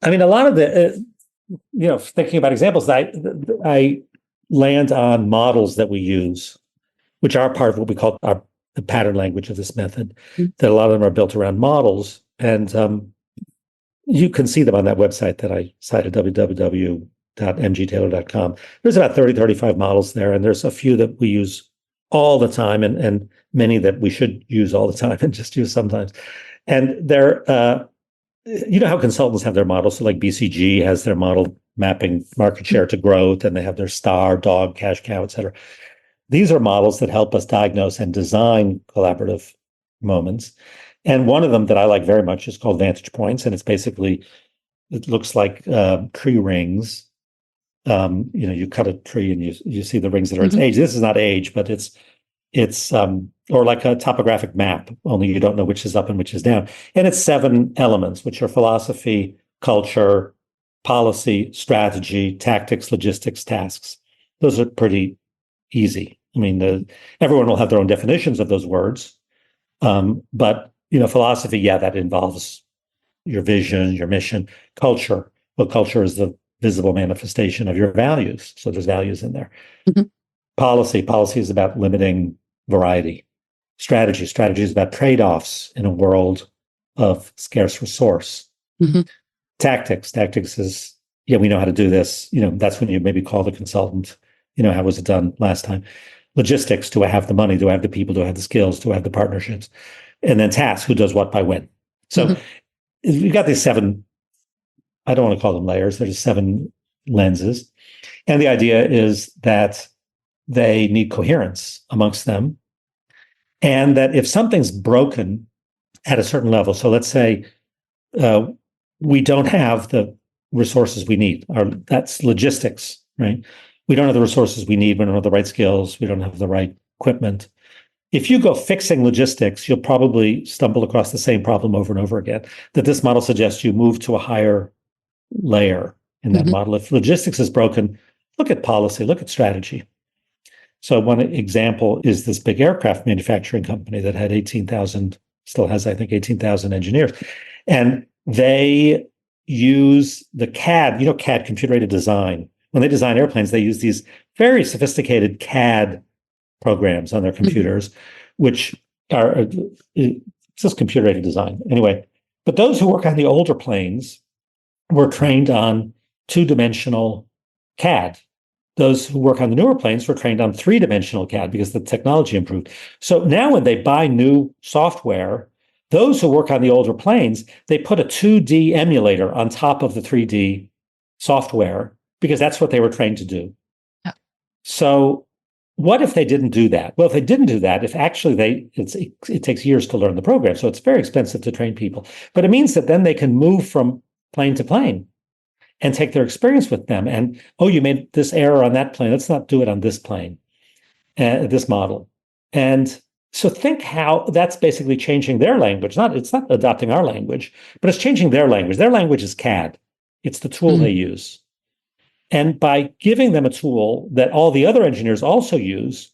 I mean, a lot of the, thinking about examples, I land on models that we use, which are part of what we call the pattern language of this method. That a lot of them are built around models, and you can see them on that website that I cited, www.mgtaylor.com. There's about 35 models there, and there's a few that we use all the time, and many that we should use all the time and just use sometimes. And they're, how consultants have their models. So like BCG has their model mapping market share to growth, and they have their star, dog, cash cow, et cetera. These are models that help us diagnose and design collaborative moments. And one of them that I like very much is called Vantage Points, and it looks like tree rings. You cut a tree and you see the rings that are its age. This is not age, but it's or like a topographic map, only you don't know which is up and which is down. And it's 7 elements, which are philosophy, culture, policy, strategy, tactics, logistics, tasks. Those are pretty easy. I mean, everyone will have their own definitions of those words. But, philosophy, that involves your vision, your mission. Culture, well, culture is the visible manifestation of your values. So there's values in there. Policy is about limiting variety. Strategy is about trade-offs in a world of scarce resource. Tactics is, we know how to do this. That's when you maybe call the consultant. How was it done last time? Logistics, do I have the money? Do I have the people? Do I have the skills? Do I have the partnerships? And then tasks, who does what by when? So you've got these 7, I don't want to call them layers, there's 7 lenses. And the idea is that they need coherence amongst them. And that if something's broken at a certain level, so let's say we don't have the resources we need, or that's logistics, right? We don't have the resources we need, we don't have the right skills, we don't have the right equipment. If you go fixing logistics, you'll probably stumble across the same problem over and over again. That this model suggests you move to a higher layer in that model. If logistics is broken, look at policy, look at strategy. So one example is this big aircraft manufacturing company that had 18,000, still has, I think, 18,000 engineers. And they use the CAD, CAD, computer-aided design. When they design airplanes, they use these very sophisticated CAD programs on their computers, which are just computer-aided design. Anyway, but those who work on the older planes were trained on 2-dimensional CAD. Those who work on the newer planes were trained on 3-dimensional CAD because the technology improved. So now when they buy new software, those who work on the older planes, they put a 2D emulator on top of the 3D software because that's what they were trained to do. Yeah. So what if they didn't do that? Well, if they didn't do that, if actually it takes years to learn the program, so it's very expensive to train people. But it means that then they can move from plane to plane and take their experience with them. And, you made this error on that plane. Let's not do it on this plane, this model. And So think how that's basically changing their language. It's not adopting our language, but it's changing their language. Their language is CAD. It's the tool they use. And by giving them a tool that all the other engineers also use,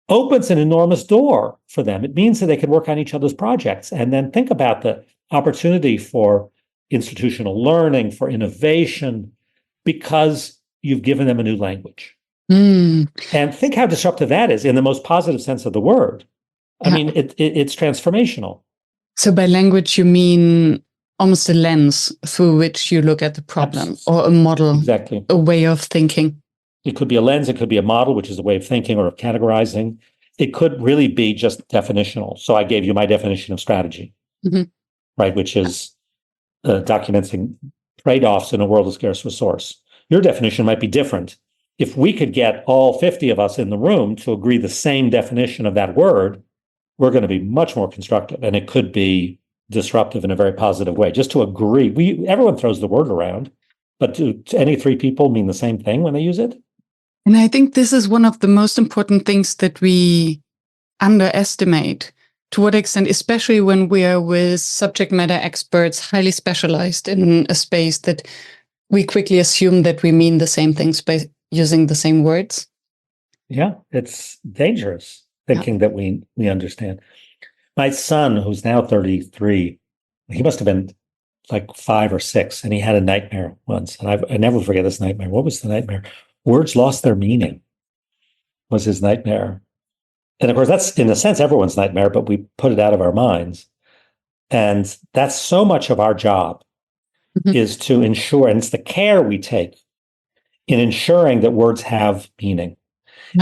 opens an enormous door for them. It means that they can work on each other's projects. And then think about the opportunity for institutional learning, for innovation, because you've given them a new language. And think how disruptive that is in the most positive sense of the word. I mean, it's transformational. So by language, you mean almost a lens through which you look at the problem, or a model, exactly, a way of thinking. It could be a lens, it could be a model, which is a way of thinking or of categorizing. It could really be just definitional. So I gave you my definition of strategy, right, which is documenting trade-offs in a world of scarce resource. Your definition might be different. If we could get all 50 of us in the room to agree the same definition of that word, we're going to be much more constructive, and it could be disruptive in a very positive way. Just to agree, everyone throws the word around, but to any three people mean the same thing when they use it? And I think this is one of the most important things that we underestimate. To what extent, especially when we are with subject matter experts, highly specialized in a space, that we quickly assume that we mean the same things by using the same words. Yeah, it's dangerous thinking that we understand. My son, who's now 33, he must have been like 5 or 6, and he had a nightmare once. And I never forget this nightmare. What was the nightmare? Words lost their meaning was his nightmare. And of course, that's in a sense everyone's nightmare, but we put it out of our minds. And that's so much of our job is to ensure, and it's the care we take in ensuring that words have meaning.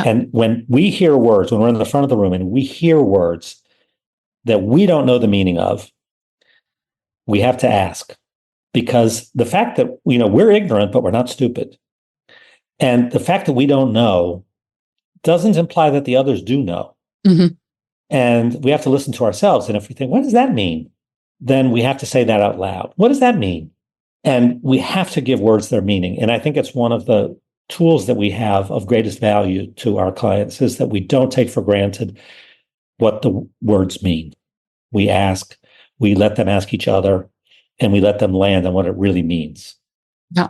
And when we hear words, when we're in the front of the room and we hear words that we don't know the meaning of, we have to ask. Because the fact that, we're ignorant, but we're not stupid. And the fact that we don't know doesn't imply that the others do know. And we have to listen to ourselves. And if we think, what does that mean? Then we have to say that out loud. What does that mean? And we have to give words their meaning. And I think it's one of the tools that we have of greatest value to our clients is that we don't take for granted what the words mean. We ask, we let them ask each other, and we let them land on what it really means. Yeah.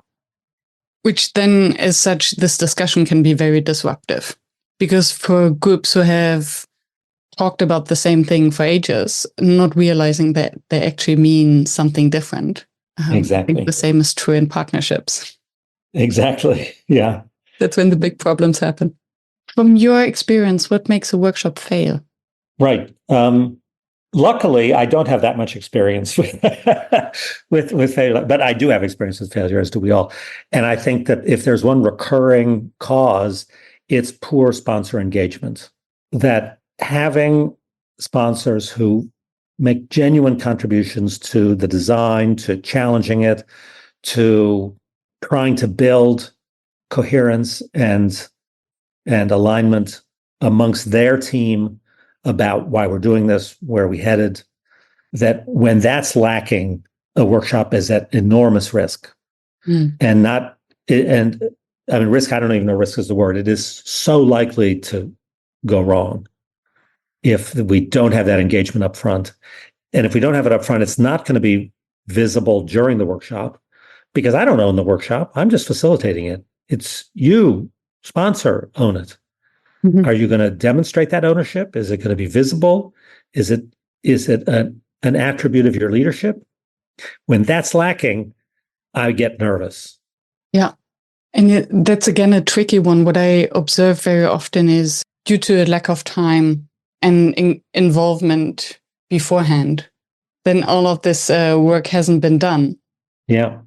Which then, as such, this discussion can be very disruptive. Because for groups who have talked about the same thing for ages, not realizing that they actually mean something different. Exactly. I think the same is true in partnerships. Exactly. Yeah. That's when the big problems happen. From your experience, what makes a workshop fail? Right. Luckily, I don't have that much experience with failure, but I do have experience with failure, as do we all. And I think that if there's one recurring cause, it's poor sponsor engagement. That having sponsors who make genuine contributions to the design, to challenging it, to trying to build coherence and alignment amongst their team about why we're doing this, where we headed, that when that's lacking, a workshop is at enormous risk. And risk, I don't even know risk is the word. It is so likely to go wrong if we don't have that engagement up front. And if we don't have it up front, it's not going to be visible during the workshop because I don't own the workshop. I'm just facilitating it. It's you, sponsor, own it. Are you going to demonstrate that ownership? Is it going to be visible? Is it an attribute of your leadership? When that's lacking, I get nervous. Yeah. And that's, again, a tricky one. What I observe very often is due to a lack of time and involvement beforehand, then all of this work hasn't been done. Yeah.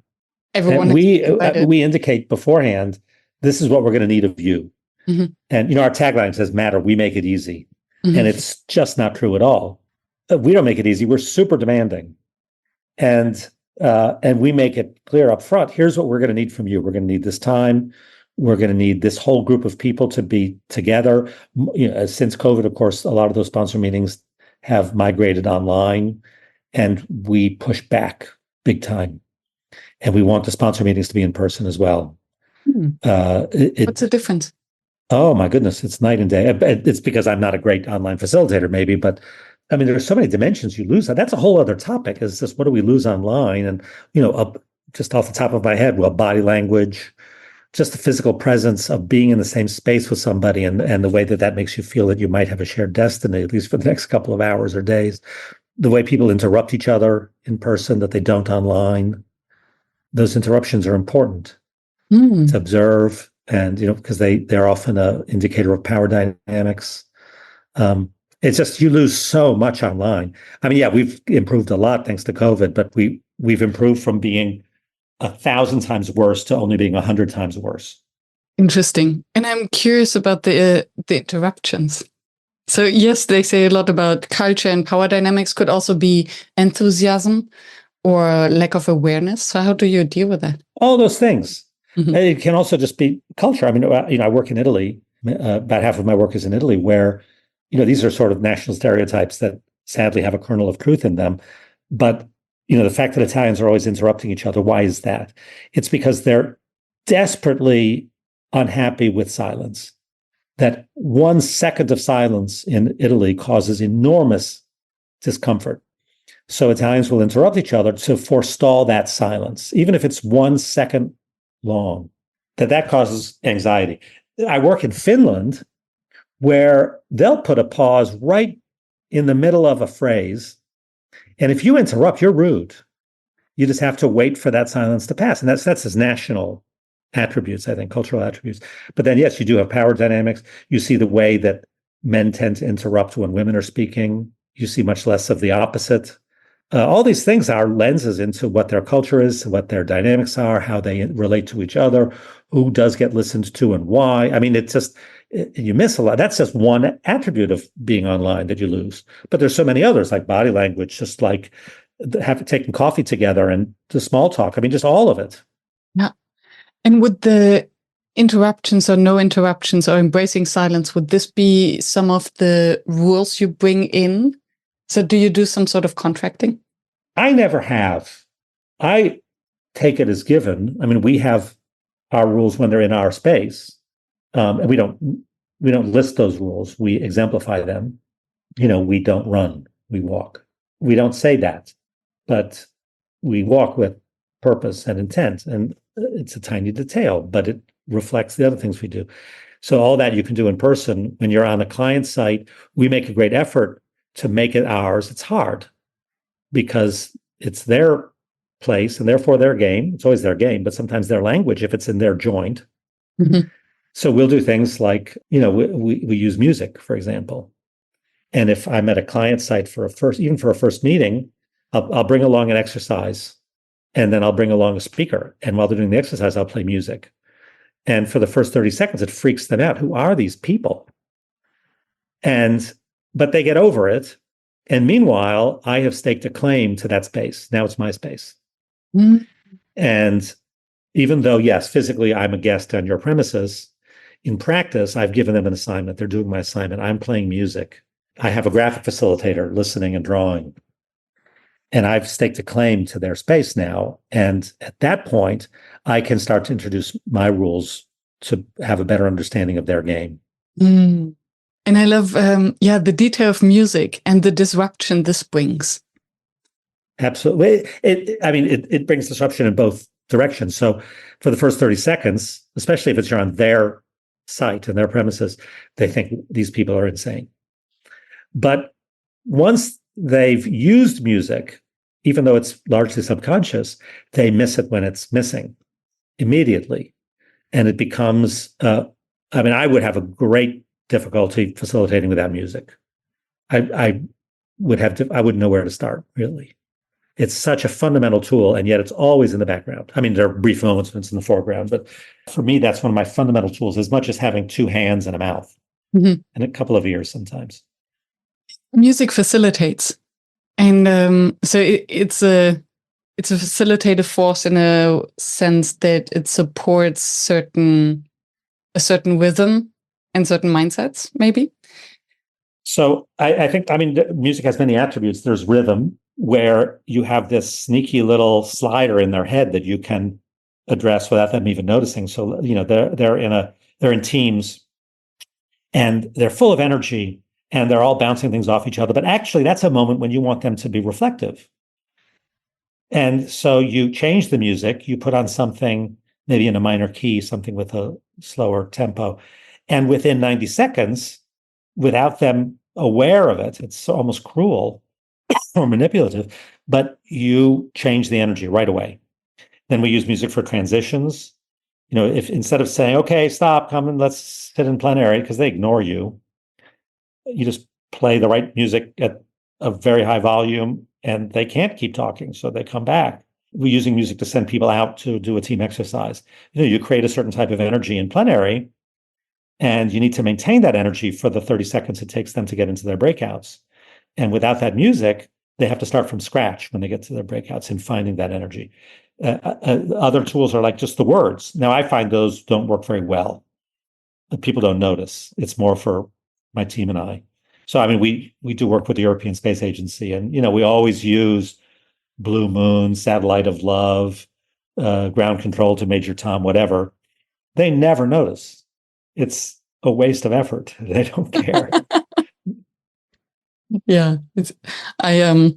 Everyone we indicate beforehand, this is what we're going to need of you. And, our tagline says, matter, we make it easy. And it's just not true at all. We don't make it easy. We're super demanding. And we make it clear up front, here's what we're going to need from you. We're going to need this time. We're going to need this whole group of people to be together. Since COVID, of course, a lot of those sponsor meetings have migrated online, and we push back big time. And we want the sponsor meetings to be in person as well. What's the difference? Oh my goodness, it's night and day. It's because I'm not a great online facilitator, maybe, but I mean, there's so many dimensions you lose. That's a whole other topic. Is just what do we lose online? And just off the top of my head, well, body language, just the physical presence of being in the same space with somebody, and the way that makes you feel that you might have a shared destiny, at least for the next couple of hours or days. The way people interrupt each other in person that they don't online. Those interruptions are important to observe, and because they're often an indicator of power dynamics. It's just you lose so much online. I mean, yeah, we've improved a lot thanks to COVID, but we've improved from being 1,000 times worse to only being 100 times worse. Interesting. And I'm curious about the interruptions. So yes, they say a lot about culture, and power dynamics could also be enthusiasm or lack of awareness. So how do you deal with that? All those things. Mm-hmm. It can also just be culture. I mean, I work in Italy. About half of my work is in Italy, where these are sort of national stereotypes that sadly have a kernel of truth in them. But the fact that Italians are always interrupting each other, why is that? It's because they're desperately unhappy with silence. That 1 second of silence in Italy causes enormous discomfort. So Italians will interrupt each other to forestall that silence, even if it's 1 second long. That causes anxiety. I work in Finland, where they'll put a pause right in the middle of a phrase. And if you interrupt, you're rude. You just have to wait for that silence to pass. And that's his national attributes, I think, cultural attributes. But then, yes, you do have power dynamics. You see the way that men tend to interrupt when women are speaking. You see much less of the opposite. All these things are lenses into what their culture is, what their dynamics are, how they relate to each other, who does get listened to and why. I mean, you miss a lot. That's just one attribute of being online that you lose. But there's so many others, like body language, just like taking coffee together and the small talk. I mean, just all of it. Yeah. And would the interruptions or no interruptions or embracing silence, would this be some of the rules you bring in? So do you do some sort of contracting? I never have. I take it as given. I mean, we have our rules when they're in our space, and we don't list those rules. We exemplify them. We don't run, we walk. We don't say that, but we walk with purpose and intent, and it's a tiny detail, but it reflects the other things we do. So all that you can do in person. When you're on a client site, we make a great effort to make it ours. It's hard because it's their place and therefore their game. It's always their game, but sometimes their language if it's in their joint. Mm-hmm. So we'll do things like, we use music, for example. And if I'm at a client site for a first meeting, I'll bring along an exercise, and then I'll bring along a speaker. And while they're doing the exercise, I'll play music. And for the first 30 seconds, it freaks them out. Who are these people? But they get over it. And meanwhile, I have staked a claim to that space. Now it's my space. Mm-hmm. And even though, yes, physically I'm a guest on your premises, in practice, I've given them an assignment. They're doing my assignment. I'm playing music. I have a graphic facilitator listening and drawing. And I've staked a claim to their space now. And at that point, I can start to introduce my rules to have a better understanding of their game. Mm. And I love, the detail of music and the disruption this brings. Absolutely. It brings disruption in both directions. So for the first 30 seconds, especially if you're on their site and their premises, they think these people are insane. But once they've used music, even though it's largely subconscious, they miss it when it's missing immediately. And it becomes, I would have a great difficulty facilitating without music. I wouldn't know where to start, really. It's such a fundamental tool, and yet it's always in the background. I mean, there are brief moments when it's in the foreground, but for me, that's one of my fundamental tools, as much as having 2 hands and a mouth, mm-hmm. and a couple of ears sometimes. Music facilitates. And so it's a facilitative force in a sense that it supports a certain rhythm and certain mindsets, maybe. So I think, music has many attributes. There's rhythm, where you have this sneaky little slider in their head that you can address without them even noticing. So they're in teams and they're full of energy and they're all bouncing things off each other. But actually, that's a moment when you want them to be reflective. And so you change the music, you put on something maybe in a minor key, something with a slower tempo. And within 90 seconds, without them aware of it, it's almost cruel or manipulative, but you change the energy right away. Then we use music for transitions. If instead of saying, okay, stop, come and let's sit in plenary, because they ignore you, you just play the right music at a very high volume and they can't keep talking. So they come back. We're using music to send people out to do a team exercise. You create a certain type of energy in plenary and you need to maintain that energy for the 30 seconds it takes them to get into their breakouts. And without that music, they have to start from scratch when they get to their breakouts and finding that energy. Other tools are like just the words. Now, I find those don't work very well. People don't notice. It's more for my team and I. So, I mean, we do work with the European Space Agency, and we always use Blue Moon, Satellite of Love, Ground Control to Major Tom, whatever. They never notice. It's a waste of effort. They don't care. Yeah, I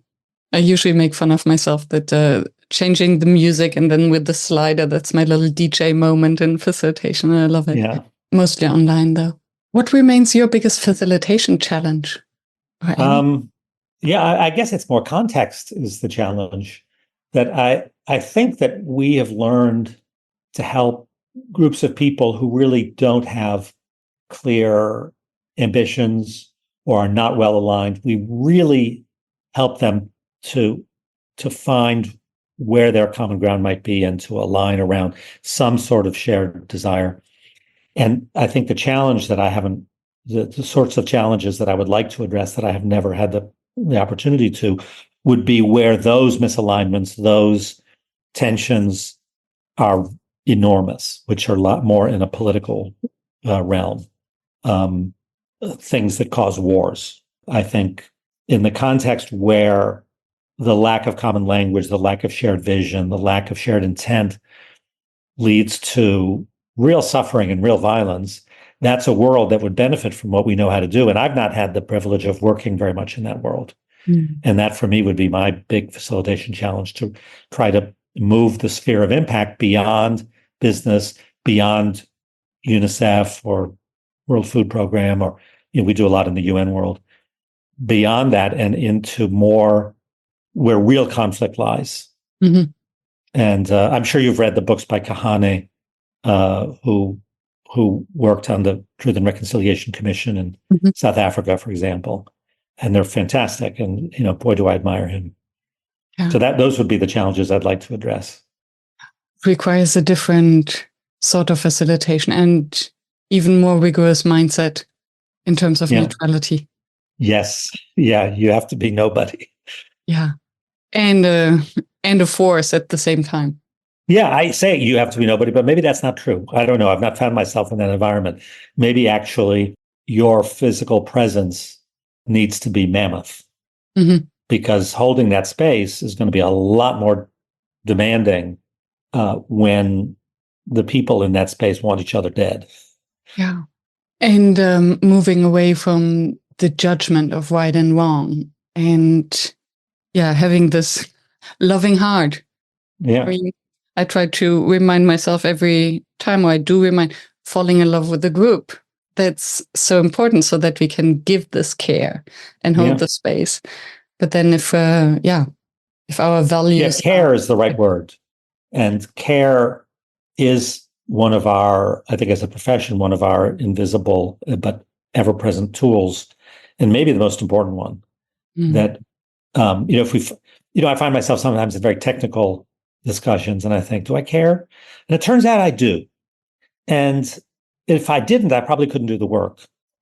usually make fun of myself that changing the music and then with the slider, that's my little DJ moment in facilitation. I love it. Yeah. Mostly online, though. What remains your biggest facilitation challenge? Yeah, I guess it's more context is the challenge. That I think that we have learned to help groups of people who really don't have clear ambitions or are not well aligned. We really help them to find where their common ground might be and to align around some sort of shared desire. And I think the challenge that I haven't, the sorts of challenges that I would like to address that I have never had the opportunity to, would be where those misalignments, those tensions are enormous, which are a lot more in a political realm, things that cause wars. I think in the context where the lack of common language, the lack of shared vision, the lack of shared intent leads to real suffering and real violence, that's a world that would benefit from what we know how to do. And I've not had the privilege of working very much in that world. Mm. And that for me would be my big facilitation challenge, to try to move the sphere of impact beyond business, beyond UNICEF or World Food Program, or we do a lot in the UN world, beyond that and into more where real conflict lies. Mm-hmm. And I'm sure you've read the books by Kahane, who worked on the Truth and Reconciliation Commission in mm-hmm. South Africa, for example, and they're fantastic. And boy, do I admire him. Yeah. So those would be the challenges I'd like to address. Requires a different sort of facilitation and even more rigorous mindset in terms of neutrality. Yes, yeah, you have to be nobody. Yeah, and a force at the same time. Yeah, I say you have to be nobody, but maybe that's not true. I don't know. I've not found myself in that environment. Maybe actually your physical presence needs to be mammoth, mm-hmm. because holding that space is going to be a lot more demanding when the people in that space want each other dead. Yeah. And moving away from the judgment of right and wrong and having this loving heart. Yeah. I mean, I try to remind myself every time, or I do remind, falling in love with the group. That's so important so that we can give this care and hold the space. But then if our values... care is the right word. And care is one of our, I think as a profession, one of our invisible but ever-present tools, and maybe the most important one. Mm. That, if I find myself sometimes in very technical discussions and I think, do I care? And it turns out I do. And if I didn't, I probably couldn't do the work.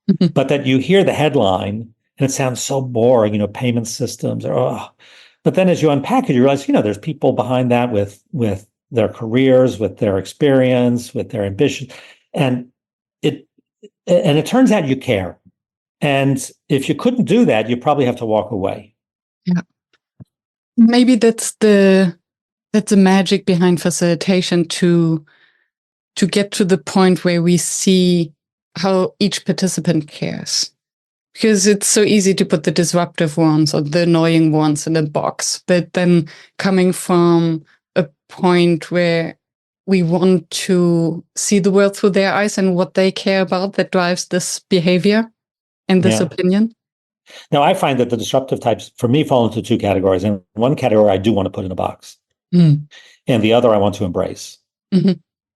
Mm-hmm. But that you hear the headline and it sounds so boring, payment systems, but then as you unpack it, you realize, there's people behind that with their careers, with their experience, with their ambition. And it turns out you care. And if you couldn't do that, you probably have to walk away. Yeah. Maybe that's the magic behind facilitation, to get to the point where we see how each participant cares. Because it's so easy to put the disruptive ones or the annoying ones in a box. But then coming from a point where we want to see the world through their eyes and what they care about that drives this behavior and this opinion. Now, I find that the disruptive types, for me, fall into two categories. And one category I do want to put in a box. And the other I want to embrace.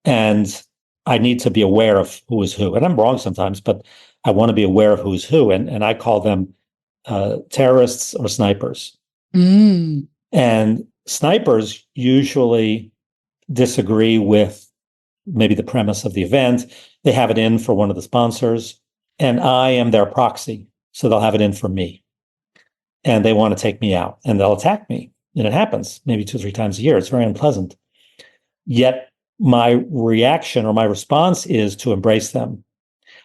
And I need to be aware of who is who. And I'm wrong sometimes, but I want to be aware of who's who. And I call them terrorists or snipers. And snipers usually disagree with maybe the premise of the event. They have it in for one of the sponsors, and I am their proxy. So they'll have it in for me. And they want to take me out, and they'll attack me. And it happens maybe 2 or 3 times a year. It's very unpleasant. Yet my reaction or my response is to embrace them.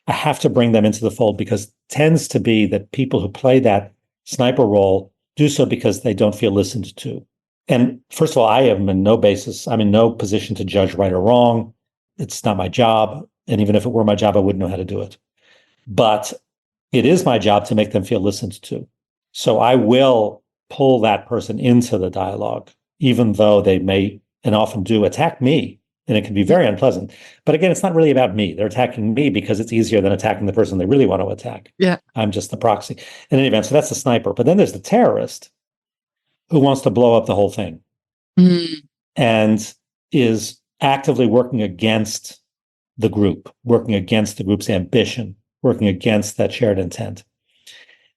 I have to bring them into the fold, because it tends to be that people who play that sniper role do so because they don't feel listened to. And first of all, I'm in no position to judge right or wrong. It's not my job. And even if it were my job, I wouldn't know how to do it. But it is my job to make them feel listened to. So I will pull that person into the dialogue, even though they may and often do attack me. And it can be very unpleasant. But again, it's not really about me. They're attacking me because it's easier than attacking the person they really want to attack. Yeah. I'm just the proxy. In any event, so that's the sniper. But then there's the terrorist who wants to blow up the whole thing and is actively working against the group, working against the group's ambition, working against that shared intent.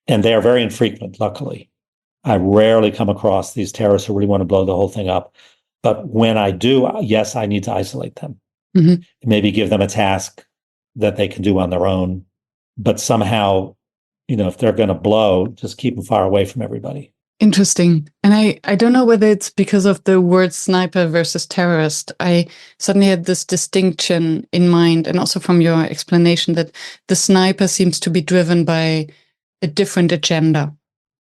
And they are very infrequent, luckily. I rarely come across these terrorists who really want to blow the whole thing up. But when I do, yes, I need to isolate them. Maybe give them a task that they can do on their own. But somehow, if they're going to blow, just keep them far away from everybody. Interesting. And I don't know whether it's because of the word sniper versus terrorist. I suddenly had this distinction in mind, and also from your explanation that the sniper seems to be driven by a different agenda.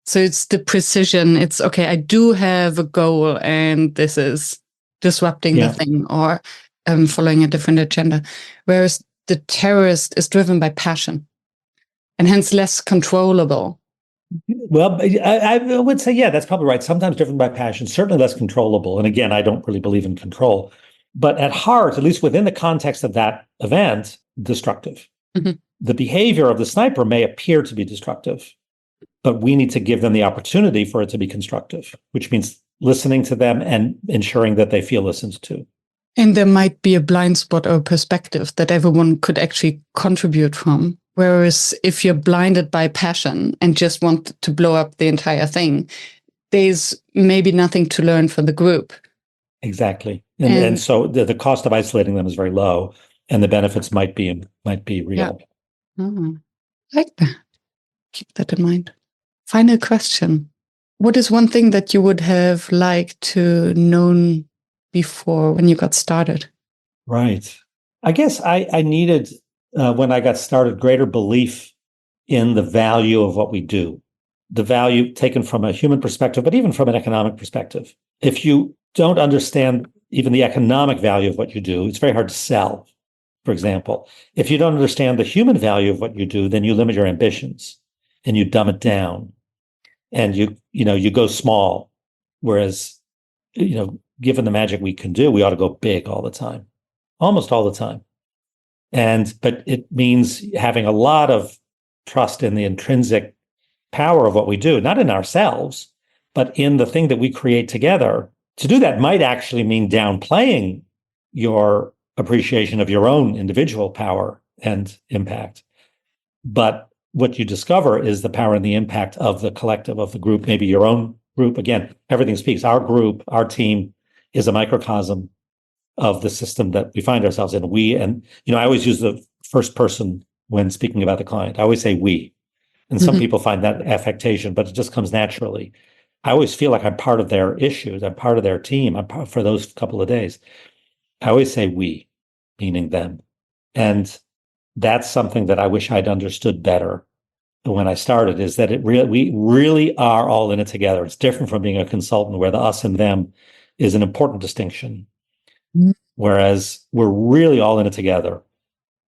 So it's the precision. It's, okay, I do have a goal, and this is disrupting the thing or following a different agenda. Whereas the terrorist is driven by passion and hence less controllable. Well, I would say, that's probably right. Sometimes driven by passion, certainly less controllable. And again, I don't really believe in control. But at heart, at least within the context of that event, destructive. The behavior of the sniper may appear to be destructive, but we need to give them the opportunity for it to be constructive, which means listening to them and ensuring that they feel listened to. And there might be a blind spot or perspective that everyone could actually contribute from. Whereas if you're blinded by passion and just want to blow up the entire thing, there's maybe nothing to learn for the group. Exactly. And so the cost of isolating them is very low, and the benefits might be real. Yeah. Oh, I like that. Keep that in mind. Final question. What is one thing that you would have liked to known before when you got started? Right. I guess I needed, when I got started, greater belief in the value of what we do, the value taken from a human perspective, but even from an economic perspective. If you don't understand even the economic value of what you do, it's very hard to sell, for example. If you don't understand the human value of what you do, then you limit your ambitions and you dumb it down and you go small. Whereas, given the magic we can do, we ought to go big all the time, almost all the time. But it means having a lot of trust in the intrinsic power of what we do, not in ourselves, but in the thing that we create together. To do that might actually mean downplaying your appreciation of your own individual power and impact. But what you discover is the power and the impact of the collective, of the group, maybe your own group. Again, everything speaks. Our group, our team is a microcosm of the system that we find ourselves in. I always use the first person when speaking about the client. I always say we. And some people find that affectation, but it just comes naturally. I always feel like I'm part of their issues. I'm part of their team. For those couple of days. I always say we, meaning them. And that's something that I wish I'd understood better when I started, is that we really are all in it together. It's different from being a consultant where the us and them is an important distinction. Whereas we're really all in it together.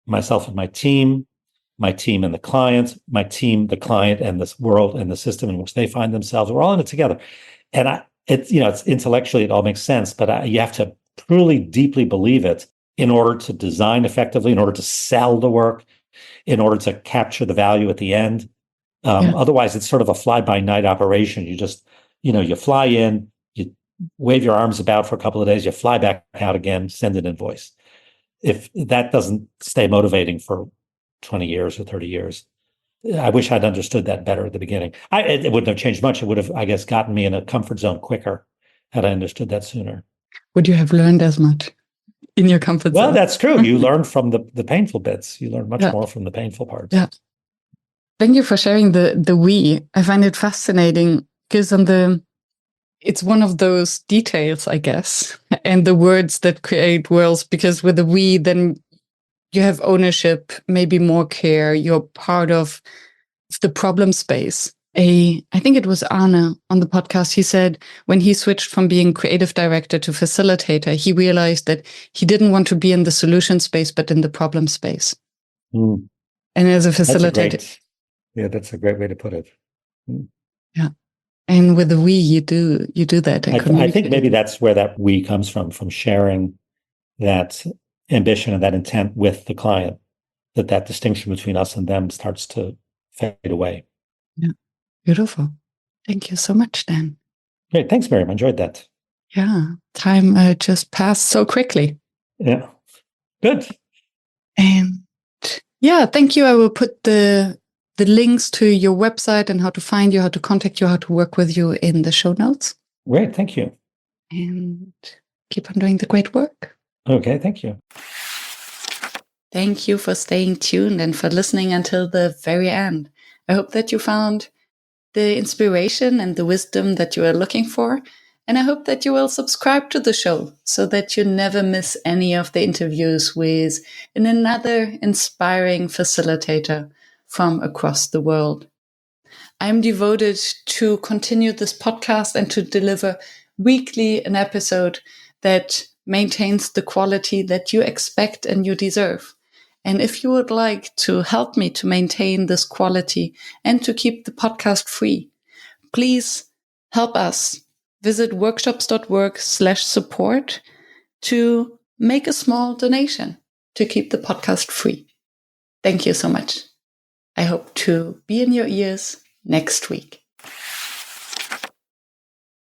Myself and my team, my team and the client, my team, the client, and this world and the system in which they find themselves. We're all in it together. And it's intellectually, it all makes sense, but you have to truly, deeply believe it in order to design effectively, in order to sell the work, in order to capture the value at the end. Otherwise, it's sort of a fly-by-night operation. You just, you fly in, you wave your arms about for a couple of days, you fly back out again, send an invoice. If that doesn't stay motivating for 20 years or 30 years, I wish I'd understood that better at the beginning. It wouldn't have changed much. It would have, I guess, gotten me in a comfort zone quicker had I understood that sooner. Would you have learned as much in your comfort zone? Well, that's true. You learn from the painful bits. You learn much more from the painful parts. Yeah. Thank you for sharing the we. I find it fascinating because it's one of those details, I guess, and the words that create worlds, because with the we, then you have ownership, maybe more care. You're part of the problem space. I think it was Arne on the podcast. He said when he switched from being creative director to facilitator, he realized that he didn't want to be in the solution space, but in the problem space. And as a facilitator, that's a great way to put it. Yeah. And with the we, you do that. I think maybe that's where that we comes from sharing that ambition and that intent with the client, that distinction between us and them starts to fade away. Yeah. Beautiful. Thank you so much, Dan. Great. Thanks, Miriam. I enjoyed that. Yeah. Time just passed so quickly. Yeah. Good. And yeah, thank you. I will put the links to your website and how to find you, how to contact you, how to work with you in the show notes. Great. Thank you. And keep on doing the great work. Okay. Thank you. Thank you for staying tuned and for listening until the very end. I hope that you found the inspiration and the wisdom that you are looking for. And I hope that you will subscribe to the show so that you never miss any of the interviews with another inspiring facilitator from across the world. I'm devoted to continue this podcast and to deliver weekly an episode that maintains the quality that you expect and you deserve. And if you would like to help me to maintain this quality and to keep the podcast free, please help us. Visit workshops.work/support to make a small donation to keep the podcast free. Thank you so much. I hope to be in your ears next week.